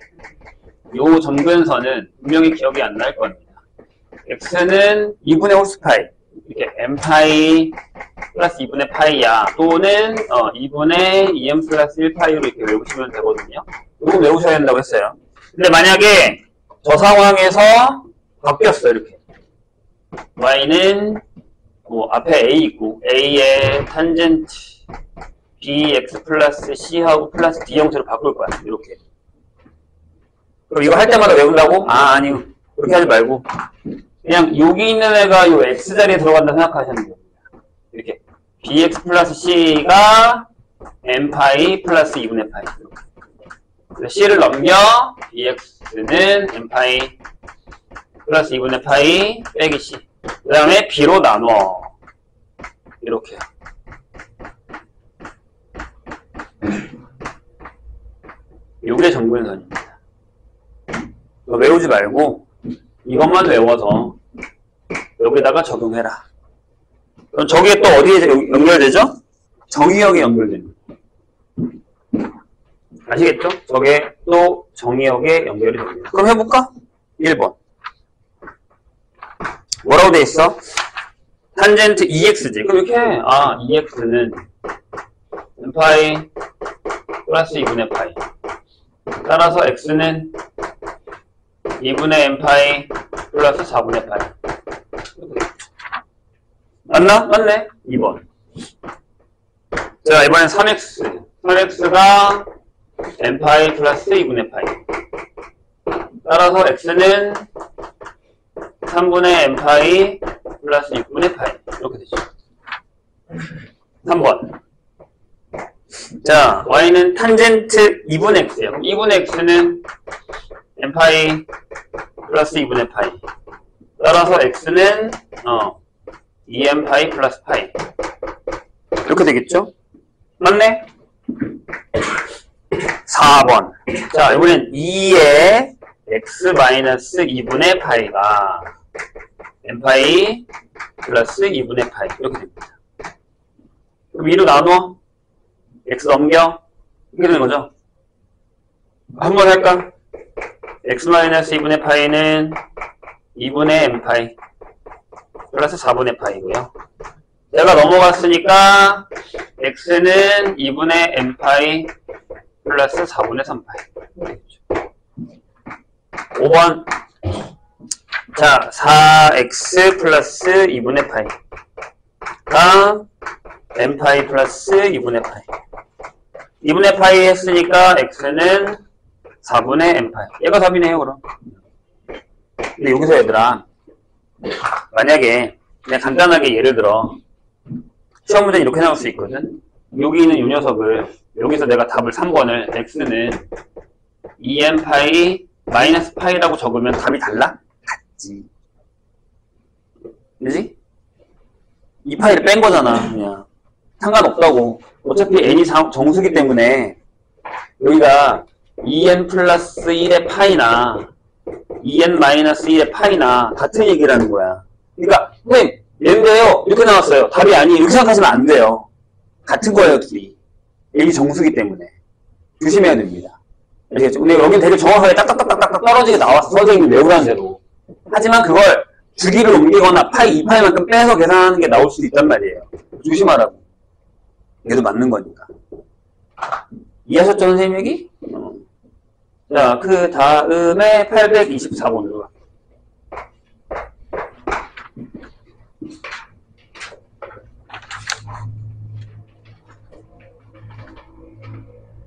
요 점근선은 분명히 기억이 안 날 겁니다. x는 2분의 홀스파이 이렇게 m파이 플러스 2분의 파이야. 또는 2분의 2m 플러스 1파이로 이렇게 외우시면 되거든요. 이거 외우셔야 된다고 했어요. 근데 만약에 저 상황에서 바뀌었어 이렇게. y는 뭐 앞에 a 있고 a의 탄젠트 bx 플러스 c하고 플러스 d 형태로 바꿀 거야. 이렇게. 그럼 이거 할 때마다 외운다고? 아니 그렇게 하지 말고 그냥 여기 있는 애가 요 x자리에 들어간다 생각하시면 됩니다. 이렇게 bx 플러스 c가 m파이 플러스 2분의 파이 이렇게. c를 넘겨 bx는 m파이 플러스 2분의 파이 빼기 c 그 다음에 b로 나눠 이렇게. 요게 점근선입니다. 외우지 말고 이것만 외워서 여기다가 적용해라. 그럼 저게 또 어디에 연결되죠? 정의역에 연결됩니다. 아시겠죠? 저게 또 정의역에 연결이 됩니다. 그럼 해볼까? 1번 뭐라고 돼 있어? 탄젠트 2x지. 그럼 이렇게 해. 2x는 n파이 플러스 2분의 파이 따라서 x는 2분의 n파이 플러스 4분의 파이. 맞나? 맞네. 2번. 자, 이번엔 3x. 3x가 n파이 플러스 2분의 파이. 따라서 x는 3분의 n파이 플러스 6분의 파이. 이렇게 되죠. 3번. 자, y는 탄젠트 2분의 x예요. 그럼 2분의 x는 n파이 플러스 2분의 파이. 따라서 x는 2n파이 플러스 파이. 이렇게 되겠죠? 맞네? 4번. 자, 이번엔 2의 x 마이너스 2분의 파이가 n파이 플러스 2분의 파이. 이렇게 됩니다. 그럼 2로 나눠. x 넘겨. 이렇게 되는 거죠? 한번 할까? x-2분의 파이는 2분의 n파이 플러스 4분의 파이고요. 제가 넘어갔으니까 x는 2분의 n파이 플러스 4분의 3파이. 5번. 자, 4x 플러스 2분의 파이가 n파이 플러스 2분의 파이. 2분의 파이 했으니까 x는 4분의 n파이. 얘가 답이네요, 그럼. 근데 여기서 얘들아, 만약에 그냥 간단하게 예를 들어 시험 문제는 이렇게 나올 수 있거든. 여기 있는 이 녀석을 여기서 내가 답을 3번을 x는 2n파이 마이너스 파이라고 적으면 답이 달라? 같지. 그지? 이 파이를 뺀 거잖아. 그냥 상관없다고. 어차피 n이 정수기 때문에 여기가 2n 플러스 1의 파이나 2n 마이너스 1의 파이나 같은 얘기라는 거야. 그러니까 선생님 얘인데요 이렇게 나왔어요. 답이 아니에요. 이렇게 생각하시면 안 돼요. 같은 거예요, 둘이. n이 정수기 때문에 조심해야 됩니다. 아시겠죠? 근데 여긴 되게 정확하게 딱딱딱딱딱 떨어지게 나왔어. 선생님이 외우라는 대로. 하지만 그걸 주기를 옮기거나 파이 2파이만큼 빼서 계산하는 게 나올 수도 있단 말이에요. 조심하라고. 얘도 맞는 거니까. 이해하셨죠, 선생님 얘기? 자, 그 다음에 824번으로.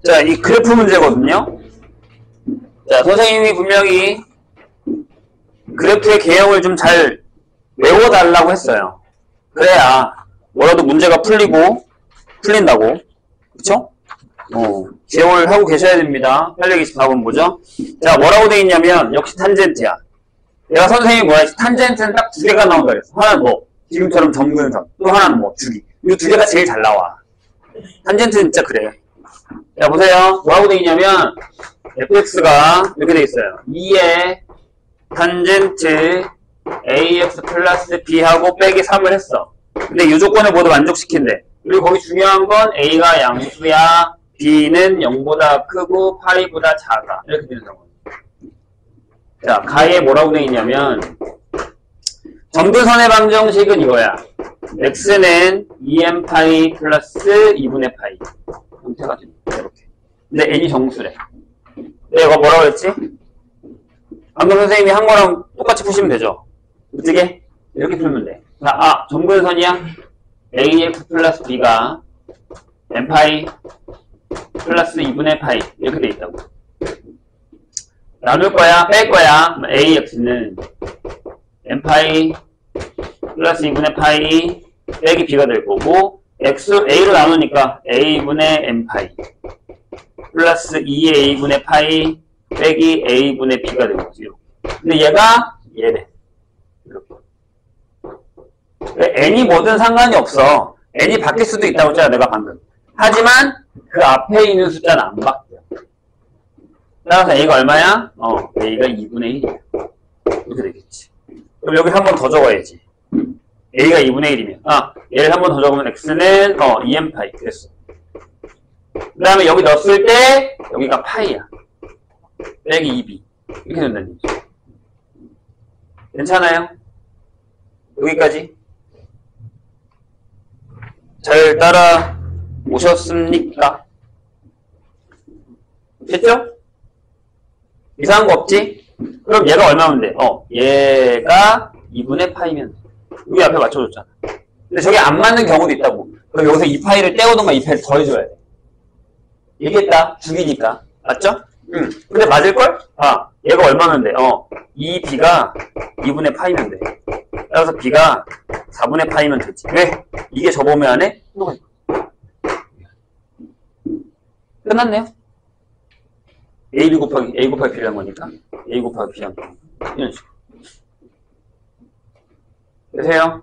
자, 이 그래프 문제거든요. 자, 선생님이 분명히 그래프의 개형을 좀 잘 외워달라고 했어요. 그래야 뭐라도 문제가 풀린다고. 그쵸? 개형을 하고 계셔야 됩니다. 824번 뭐죠? 자, 뭐라고 돼 있냐면, 역시 탄젠트야. 내가 선생님이 뭐야? 탄젠트는 딱 두 개가 나온다 그랬어. 하나는 뭐, 지금처럼 점근선. 또 하나는 뭐, 주기. 이 두 개가 제일 잘 나와. 탄젠트는 진짜 그래. 자, 보세요. 뭐라고 돼 있냐면, fx가 이렇게 돼 있어요. 2의 탄젠트 ax 플러스 b하고 빼기 3을 했어. 근데 이 조건을 모두 만족시킨대. 그리고 거기 중요한 건 a가 양수야, b는 0보다 크고 파이보다 작아. 이렇게 되는 상황. 자, 가에 뭐라고 돼 있냐면 점근선의 방정식은 이거야. x는 2n파이 플러스 2분의 파이 형태가 됩니다. 이렇게. 근데 n이 정수래. 내가 뭐라고 했지? 방금 선생님이 한 거랑 똑같이 푸시면 되죠. 어떻게? 이렇게 풀면 돼. 자, 점근선이야. ax 플러스 b가 n파이 플러스 2분의 파이 이렇게 돼 있다고. 나눌 거야, 뺄 거야. ax는 n파이 플러스 2분의 파이 빼기 b가 될 거고, a로 나누니까 a분의 n파이 플러스 2a분의 파이 빼기 a분의 b가 되는 거지. 근데 얘가 얘래. 이렇게. n이 뭐든 상관이 없어. n이 바뀔 수도 있다고 했잖아, 내가 방금. 하지만 그 앞에 있는 숫자는 안 바뀌어. 따라서 a가 얼마야? a가 2분의 1이야. 이렇게 되겠지. 그럼 여기 한 번 더 적어야지. a가 2분의 1이면. 얘를 한 번 더 적으면 x는 2n파이. 그랬어. 그 다음에 여기 넣었을 때 여기가 파이야. 빼기 2b. 이렇게 된다는 얘기죠. 괜찮아요? 여기까지? 잘 따라 오셨습니까? 됐죠? 이상한 거 없지? 그럼 얘가 얼마면 돼? 얘가 2분의 파이면 돼. 여기 앞에 맞춰줬잖아. 근데 저게 안 맞는 경우도 있다고. 그럼 여기서 2파이를 떼오던가 2파이를 더해줘야 돼. 얘기했다. 죽이니까. 맞죠? 근데 맞을걸? 얘가 얼마면 돼? 2b가 2분의 파이면 돼. 따라서 b가 4분의 파이면 되지. 왜? 이게 저범위 안에? 끝났네요. a 곱하기 b란 거니까. a 곱하기 b란 거. 이런 식으로. 되세요?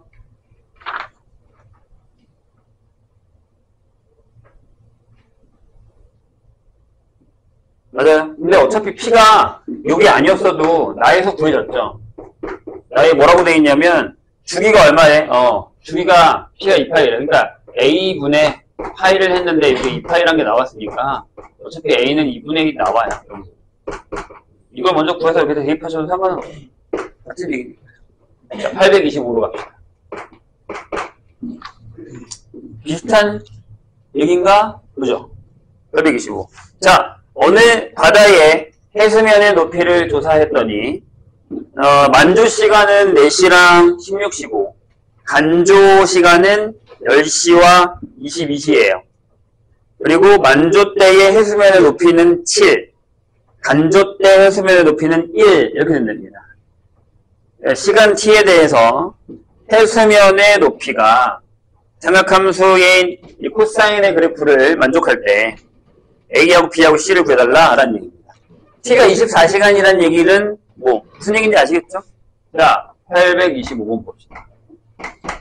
맞아요. 근데 어차피 p가 여기 아니었어도 나에서 구해졌죠. 나에 뭐라고 돼 있냐면 주기가 얼마에? 주기가 p가 2파이래. 그러니까 a분의 파이를 했는데 여기 2파이란 게 나왔으니까 어차피 a는 2분의 1이 나와요. 이걸 먼저 구해서 이렇게 대입하셔도 상관없어요. 같은 얘기니까. 자, 825로 갑시다. 비슷한 얘기인가? 그죠? 825. 자, 어느 바다의 해수면의 높이를 조사했더니 만조 시간은 4시랑 16시고 간조 시간은 10시와 22시예요. 그리고 만조 때의 해수면의 높이는 7, 간조 때 해수면의 높이는 1 이렇게 된답니다. 시간 t에 대해서 해수면의 높이가 삼각함수인 이 코사인의 그래프를 만족할 때 A하고 B하고 C를 구해달라 라는 얘기입니다. T가 24시간이라는 얘기는 뭐 무슨 얘기인지 아시겠죠? 자, 825번 봅시다.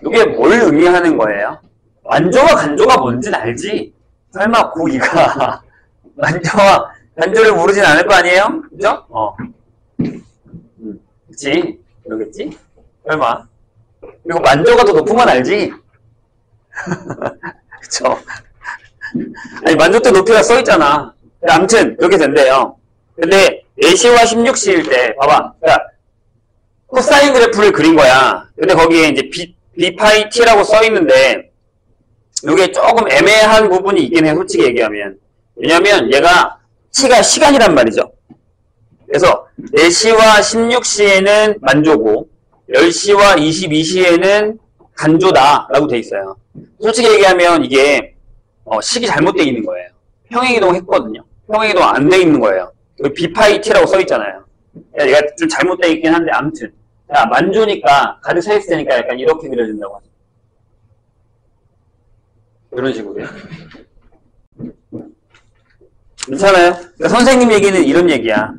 이게 뭘 의미하는 거예요? 만조와 간조가 뭔지는 알지? 설마 고기가 만조와 간조를 모르진 않을 거 아니에요? 그죠? 그치? 그러겠지? 설마. 그리고 만조가 더 높은 건 알지? 그쵸? 아니, 만조 때 높이가 써있잖아. 아무튼, 그렇게 된대요. 근데, 4시와 16시일 때, 봐봐. 그러니까, 코사인 그래프를 그린 거야. 근데 거기에 이제 B파이 T라고 써있는데, 이게 조금 애매한 부분이 있긴 해, 솔직히 얘기하면. 왜냐면, 얘가, T가 시간이란 말이죠. 그래서, 4시와 16시에는 만조고, 10시와 22시에는 간조다라고 돼 있어요. 솔직히 얘기하면 이게 식이 잘못되어 있는 거예요. 평행이동 했거든요. 평행이동 안 돼 있는 거예요. 여기 B파이 T라고 써 있잖아요. 얘가 좀 잘못되어 있긴 한데 아무튼 자, 만조니까 가득 차 있을 테니까 약간 이렇게 그려진다고 하죠. 이런 식으로요. 괜찮아요? 그러니까 선생님 얘기는 이런 얘기야.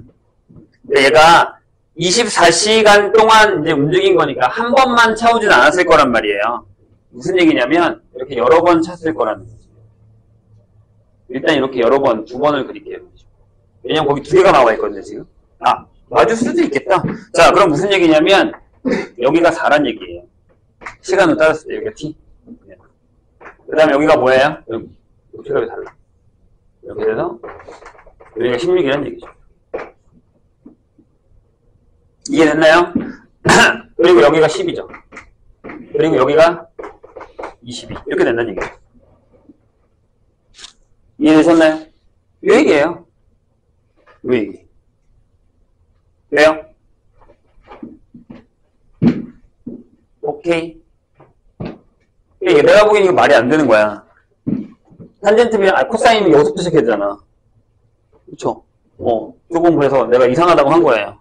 얘가 24시간 동안 이제 움직인 거니까 한 번만 차오진 않았을 거란 말이에요. 무슨 얘기냐면 이렇게 여러 번 찼을 거라는 거죠. 일단 이렇게 여러 번, 2번을 그릴게요. 왜냐면 거기 2개가 나와 있거든요, 지금. 아, 맞을 수도 있겠다. 자, 그럼 무슨 얘기냐면 여기가 4란 얘기예요. 시간으로 따졌을 때 여기가 t. 그 다음에 여기가 뭐예요? 여기가 달라. 이렇게 돼서 여기가 16이라는 얘기죠. 이해됐나요? 그리고 여기가 10이죠. 그리고 여기가 22. 이렇게 된다는 얘기죠. 이해되셨나요? 이 얘기예요. 이 얘기. 왜요? 오케이. 내가 보기엔 이거 말이 안 되는 거야. 탄젠트면, 코사인은 여기서부터 시작해야 되잖아. 그쵸? 조금 그래서 내가 이상하다고 한 거예요.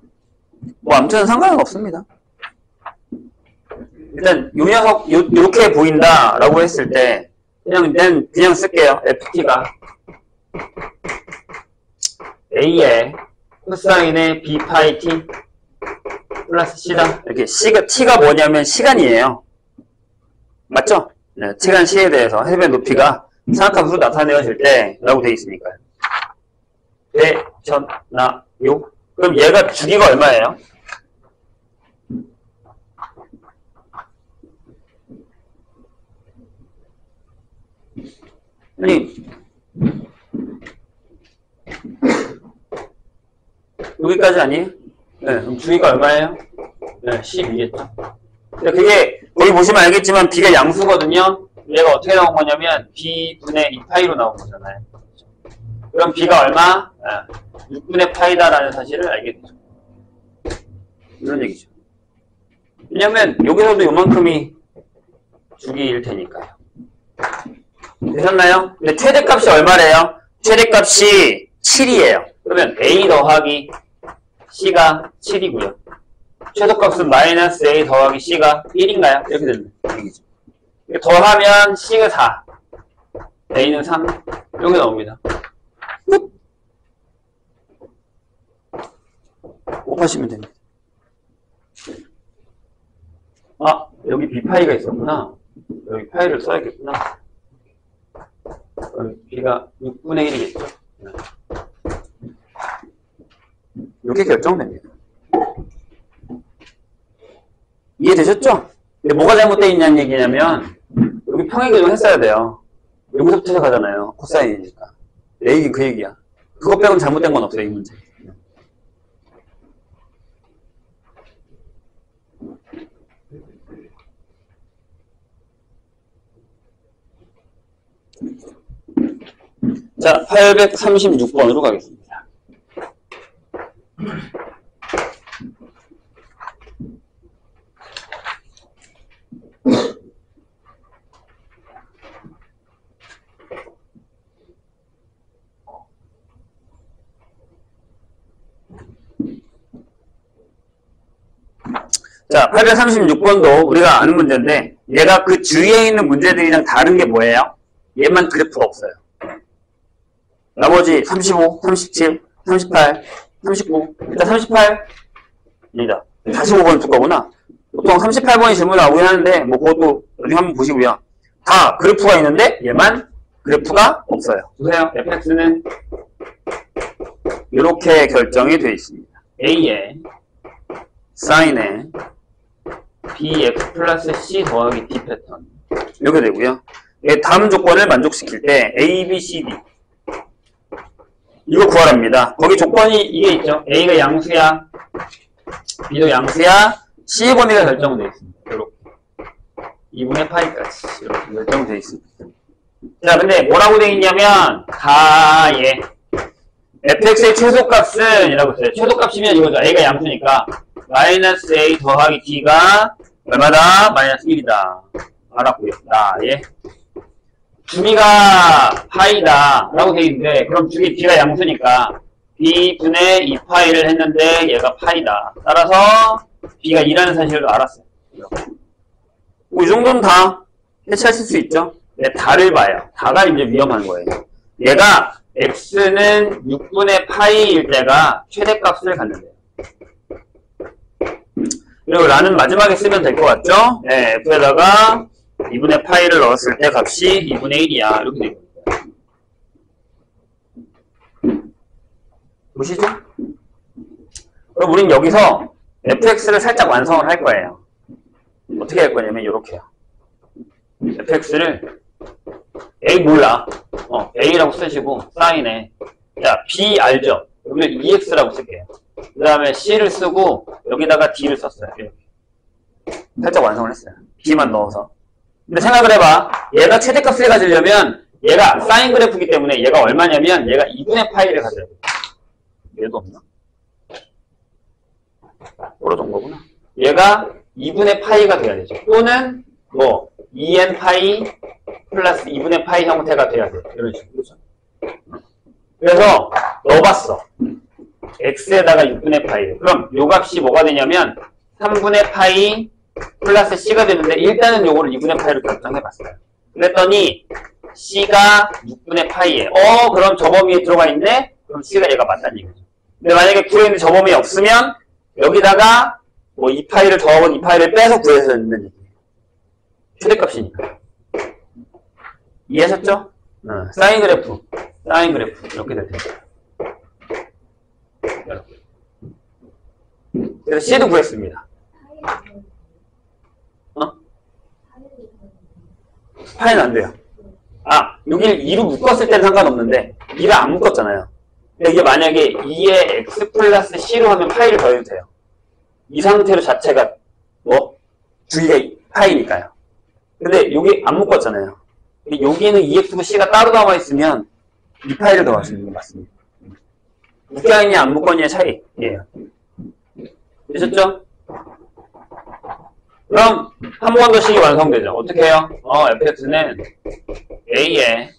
뭐, 아무튼 상관은 없습니다. 일단, 요 녀석, 요렇게 보인다라고 했을 때, 그냥 쓸게요. FT가 A의 코사인의 B파이 T 플러스 C다. 이렇게 T가 뭐냐면 시간이에요. 맞죠? 네, 시간 C에 대해서 해변 높이가 삼각함수로 나타내어질 때 라고 되어 있으니까요. 네, 요. 그럼 얘가 주기가 얼마예요? 아니, 여기까지 아니에요? 네, 그럼 주기가 얼마예요? 네, 12겠죠. 그게, 거기 보시면 알겠지만, B가 양수거든요? 얘가 어떻게 나온 거냐면, B분의 2파이로 나온 거잖아요. 그럼 B가 얼마? 6분의 파이다라는 사실을 알게 되죠. 이런 얘기죠. 왜냐면, 여기서도 요만큼이 주기일 테니까요. 되셨나요? 근데 최대값이 얼마래요? 최대값이 7이에요. 그러면 A 더하기 C가 7이고요. 최소값은 마이너스 A 더하기 C가 1인가요? 이렇게 되는 얘기죠. 더하면 C가 4, A는 3 이렇게 나옵니다. 곱하시면 됩니다. 아, 여기 B파이가 있었구나. 여기 파이를 써야겠구나. B가 6분의 1이겠죠. 이렇게 결정됩니다. 이해되셨죠? 근데 뭐가 잘못되어 있냐는 얘기냐면 여기 평행이동 했어야 돼요. 여기서부터 시작하잖아요. 코사인이니까. 내 얘기는 그 얘기야. 그것 빼고는 잘못된 건 없어요. 이 문제. 자, 836번으로 가겠습니다. 자, 836번도 우리가 아는 문제인데 얘가 그 주위에 있는 문제들이랑 다른 게 뭐예요? 얘만 그래프가 없어요. 나머지 35, 37, 38, 39, 일단 38 아니다. 45번 줄 거구나. 보통 38번이 질문 나오긴 하는데 뭐 그것도 나중에 한번 보시고요. 다 그래프가 있는데 얘만 그래프가 없어요. 보세요. fx는 이렇게 결정이 되어 있습니다. a에 사인에 bx 플러스 c 더하기 d 패턴 이렇게 되고요. 다음 조건을 만족시킬 때 a, b, c, d 이거 구하랍니다. 거기 조건이 이게 있죠. a가 양수야, b도 양수야, c의 범위가 결정되어 있습니다. 이렇게 2분의 파이까지 이렇게 결정되어 있습니다. 자, 근데 뭐라고 되어 있냐면 다에 fx의 최소값은 이라고 써요. 최소값이면 이거죠. a가 양수니까 마이너스 a 더하기 d가 얼마다? 마이너스 1이다. 알았고요. 나에 주기가 파이다 라고 되어 있는데 그럼 주기 b가 양수니까 b분의 2파이를 했는데 얘가 파이다. 따라서 b가 2라는 사실을 알았어요. 이 정도는 다 해체하실 수 있죠. 네, 다를 봐요. 다가 이제 위험한 거예요. 얘가 x는 6분의 파이일 때가 최대값을 갖는데요. 그리고 라는 마지막에 쓰면 될 것 같죠? 네, f에다가 2분의 파이를 넣었을 때 값이 2분의 1이야. 이렇게 되는 거예요. 보시죠? 그럼 우린 여기서 fx를 살짝 완성을 할 거예요. 어떻게 할 거냐면 이렇게요. fx를 a 몰라. a라고 쓰시고 사인에 자 b 알죠? 여기를 ex라고 쓸게요. 그 다음에 c를 쓰고 여기다가 d를 썼어요. 이렇게. 살짝 완성을 했어요. b만 넣어서. 근데 생각을 해봐. 얘가 최대값을 가지려면 얘가 사인 그래프이기 때문에 얘가 얼마냐면 얘가 2분의 파이를 가져야 돼. 얘도 없나? 떨어진 거구나. 얘가 2분의 파이가 돼야 되죠. 또는 뭐 2n 파이 플러스 2분의 파이 형태가 돼야 돼. 이런 식으로. 그래서 넣어봤어. x에다가 6분의 파이. 그럼 요 값이 뭐가 되냐면 3분의 파이 플러스 c가 되는데 일단은 요거를 2분의 파이로 결정해봤어요. 그랬더니 c가 6분의 파이에 그럼 저 범위에 들어가 있네? 그럼 c가 얘가 맞다는 얘기죠. 근데 만약에 구해있는 저 범위에 없으면 여기다가 뭐 2파이를 더하고 2파이를 빼서 구해서 있는 얘기예요. 최대값이니까. 이해하셨죠? 사인 그래프 이렇게 될 텐데. 그래서 c도 구했습니다. 파이는 안 돼요. 여기를 2로 묶었을 때는 상관없는데 2를 안 묶었잖아요. 근데 이게 만약에 2에 x 플러스 c로 하면 파이를 더해도 돼요. 이 상태로 자체가 뭐 주기가 파이니까요. 근데 여기 안 묶었잖아요. 근데 여기는 2x고 c가 따로 남아있으면 2파이를 더할 수 있는 거 맞습니다. 묶여있냐 안 묶었냐의 차이예요. 되셨죠? 그럼 한 번 더 식이 완성되죠. 어떻게 해요? fx는 a의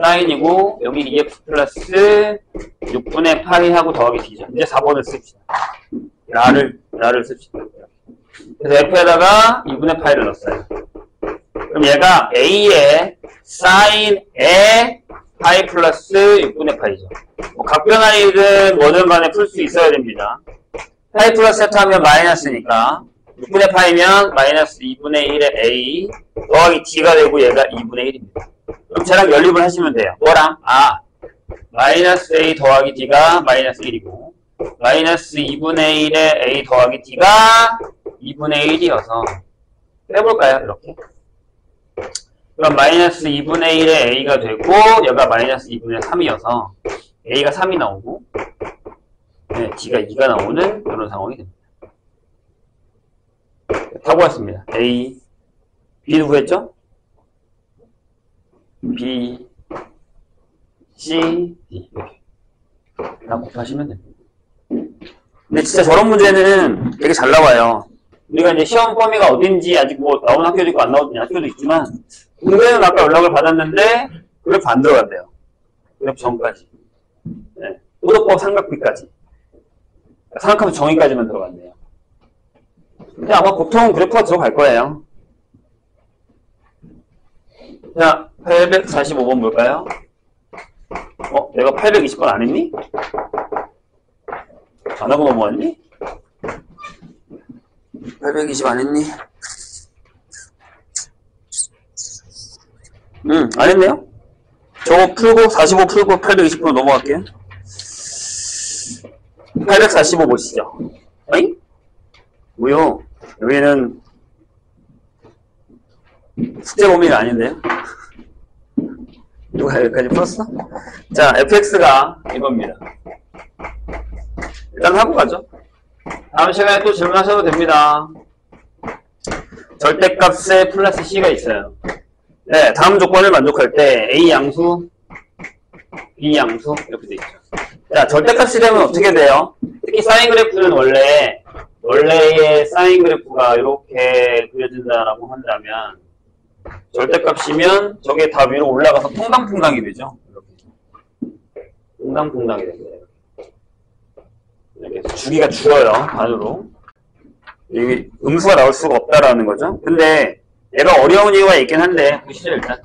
사인이고 여기 2x 플러스 6분의 파이 하고 더하기 d죠. 이제 4번을 씁시다. 라를 씁시다. 그래서 f에다가 2분의 파이를 넣었어요. 그럼 얘가 a의 사인에 파이 플러스 6분의 파이죠. 뭐 각변화이든 뭐든 간에 풀 수 있어야 됩니다. 파이 플러스 세트 하면 마이너스니까 6분의 파이면 마이너스 2분의 1의 a 더하기 d가 되고 얘가 2분의 1입니다. 그럼 쟤랑 연립을 하시면 돼요. 뭐랑? 마이너스 a 더하기 d가 마이너스 1이고 마이너스 2분의 1의 a 더하기 d가 2분의 1이어서 빼볼까요? 이렇게. 그럼 마이너스 2분의 1의 a가 되고 얘가 마이너스 2분의 3이어서 a가 3이 나오고 네, d가 2가 나오는 그런 상황이 됩니다. 다 구했습니다. A, B도 구했죠? B, C, D 이렇게 다 곱하시면 됩니다. 근데 진짜 저런 문제는 되게 잘 나와요. 우리가 이제 시험 범위가 어딘지 아직 뭐 나오는 학교도 있고 안 나오는 학교도 있지만 공대는 아까 연락을 받았는데 그래프 안 들어간대요. 그래프 전까지. 네. 도덕법 삼각비까지. 삼각하면 정의까지만 들어간대요. 근데 아마 보통 그래프가 들어갈 거예요. 자, 845번 볼까요? 내가 820번 안 했니? 안 하고 넘어왔니? 820 안 했니? 안 했네요? 저거 풀고 45 풀고 820번 넘어갈게요. 845 보시죠. 어잉? 뭐요? 여기는 숙제 범위가 아닌데요? 누가 여기까지 풀었어? 자, fx가 이겁니다. 일단 하고 가죠. 다음 시간에 또 질문하셔도 됩니다. 절대값에 플러스 c가 있어요. 네, 다음 조건을 만족할 때 a 양수, b 양수 이렇게 돼 있죠. 자, 절대값이 되면 어떻게 돼요? 특히 사인 그래프는 원래의 사인 그래프가 이렇게 그려진다라고 한다면 절대값이면 저게 다 위로 올라가서 퐁당퐁당이 되죠. 이렇게 퐁당퐁당이 됩니다. 이렇게 해서 주기가 줄어요. 반으로. 여기 음수가 나올 수가 없다라는 거죠. 근데 얘가 어려운 이유가 있긴 한데 보시죠. 일단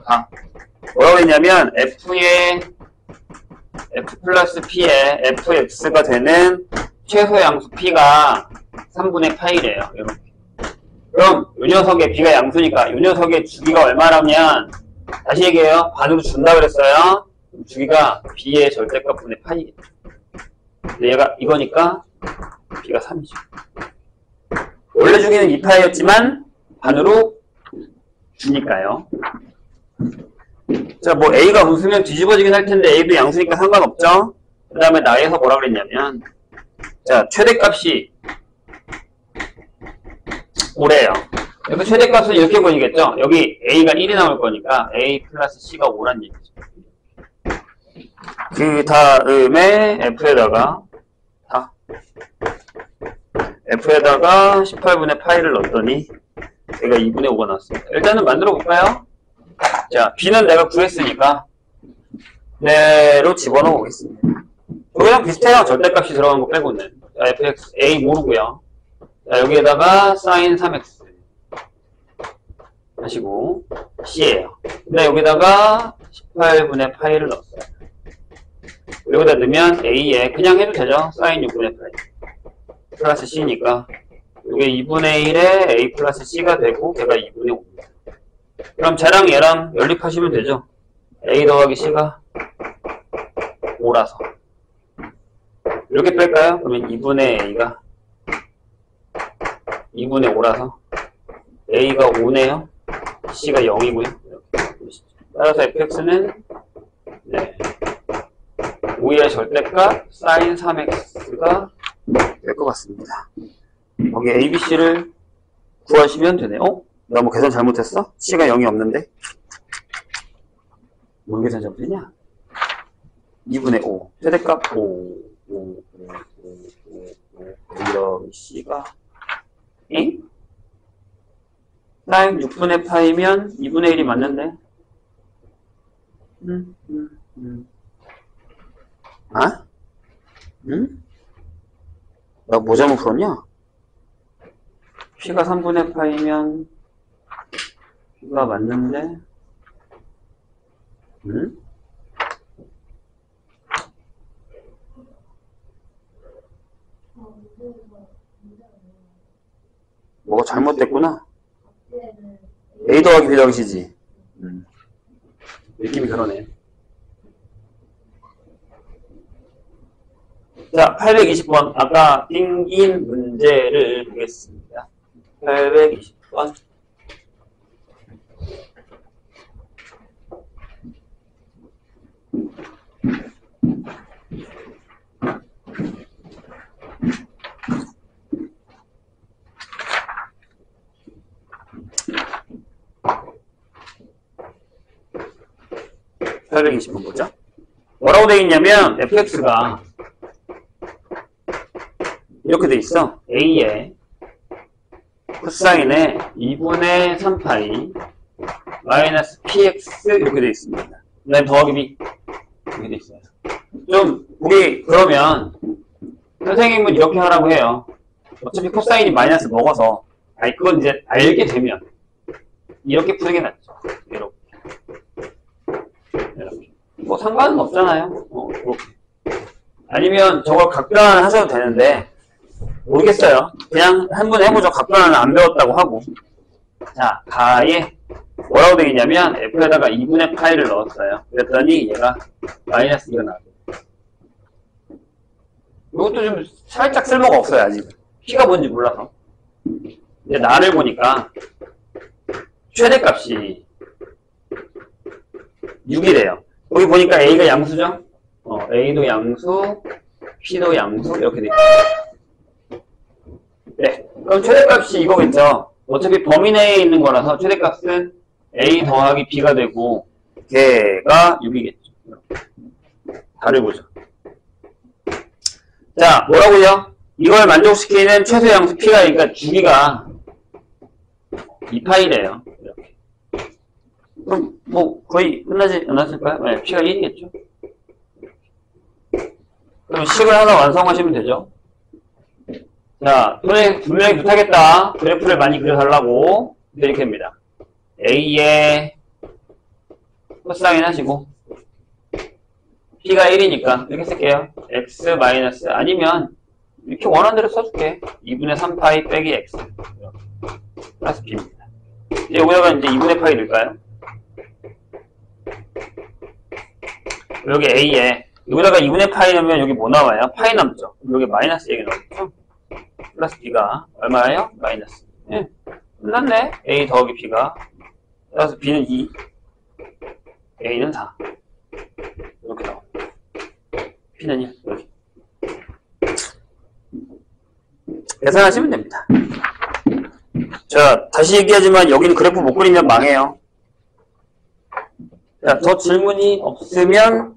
뭐라고 했냐면 f 플러스 p에 fx가 되는 최소 양수 p가 3분의 파이래요. 이렇게. 그럼 이 녀석의 b가 양수니까 이 녀석의 주기가 얼마라면 다시 얘기해요. 반으로 준다 그랬어요. 주기가 b의 절대값 분의 파이겠죠. 근데 얘가 이거니까 b가 3이죠. 원래 주기는 2파이였지만 반으로 주니까요. 자, 뭐 a가 음수면 뒤집어지긴 할 텐데 a도 양수니까 상관없죠. 그 다음에 나에서 뭐라 그랬냐면 자, 최대값이 5래요. 그래서 최대값은 이렇게 보이겠죠. 여기 a가 1이 나올 거니까 a 플러스 c가 5란 얘기죠. 그 다음에 f에다가 18분의 파이를 넣었더니 얘가 2분의 5가 나왔습니다. 일단은 만들어 볼까요? 자, b는 내가 구했으니까 그대로 집어넣어 보겠습니다. 여기랑 비슷해요. 절대값이 들어간 거 빼고는. 자, fx, a 모르고요. 자, 여기에다가 sin 3x 하시고 c예요. 근데 여기다가 18분의 파이를 넣었어요. 여기다 넣으면 a에 그냥 해도 되죠. sin 6분의 파이 플러스 c니까 이게 2분의 1에 a 플러스 c가 되고 걔가 2분의 5입니다. 그럼 쟤랑 얘랑 연립하시면 되죠. a 더하기 c가 5라서 이렇게 뺄까요? 그러면 2분의 a가 2분의 5라서 a가 5네요. c가 0이고요. 따라서 fx는 5의 절대값 sin 3x가 될 것 같습니다. 거기 a, b, c를 구하시면 되네요. 나 뭐 계산 잘못했어? c가 0이 없는데? 뭔 계산 잘못했냐? 2분의 5 최대값 5 이런 c가 잉? sin 6분의 파이면 2분의 1이 맞는데? 아? 응? 나 뭐 잘못 풀었냐? p가 3분의 파이면 p가 맞는데? 응? 뭐가 잘못됐구나. a 더하기 b 더하기 c지. 느낌이 그러네. 자, 820번. 아까 띵긴 문제를 보겠습니다. 820번. 420번 보죠. 뭐라고 되어 있냐면 fx가 이렇게 돼 있어. a의 코사인에 2분의 3파이 마이너스 px 이렇게 돼 있습니다. 그 다음에 더하기 b 이렇게 돼 있어요. 좀 우리 그러면 선생님은 이렇게 하라고 해요. 어차피 코사인이 마이너스 먹어서 그건 이제 알게 되면 이렇게 푸는 게 낫죠. 이렇게. 뭐 상관은 없잖아요. 이렇게. 아니면 저걸 각변환 하셔도 되는데 모르겠어요. 그냥 한번 해보죠. 각변환은 안 배웠다고 하고. 자, 가에 뭐라고 되어 있냐면 f에다가 2분의 파이를 넣었어요. 그랬더니 얘가 마이너스 2가 나와요. 이것도 좀 살짝 쓸모가 없어요. 아직 p가 뭔지 몰라서. 이제 나를 보니까 최대값이 6이래요. 여기 보니까 a가 양수죠? a도 양수, p도 양수 이렇게 돼 있어요. 네, 그럼 최대값이 이거겠죠? 어차피 범위 내에 있는 거라서 최대값은 a 더하기 b가 되고 걔가 6이겠죠. 답을 보죠. 자, 뭐라고요? 이걸 만족시키는 최소 양수 p가 그러니까 주기가 2파이래요. 이렇게. 그럼 뭐 거의 끝나지 않았을까요? 네, p가 1이겠죠. 그럼 식을 하나 완성하시면 되죠. 자, 분명히 못하겠다. 그래프를 많이 그려달라고 이렇게 합니다. a의 코사인 하시고 p가 1이니까 이렇게 쓸게요. x 마이너스 아니면 이렇게 원하는 대로 써줄게. 2분의 3파이 빼기 x 플러스 b입니다. 이제 여기다가 이제 2분의 파이 넣을까요? 여기 a에 여기다가 2분의 파이 넣으면 여기 뭐 나와요? 파이 남죠? 여기 마이너스 얘기 나오겠죠? 플러스 b가 얼마예요? 마이너스. 예. 끝났네. a 더하기 b가 따라서 b는 2 a는 4 이렇게 나와. p는 1 이렇게 계산하시면 됩니다. 자, 다시 얘기하지만 여기는 그래프 못 그리면 망해요. 자, 더 질문이 없으면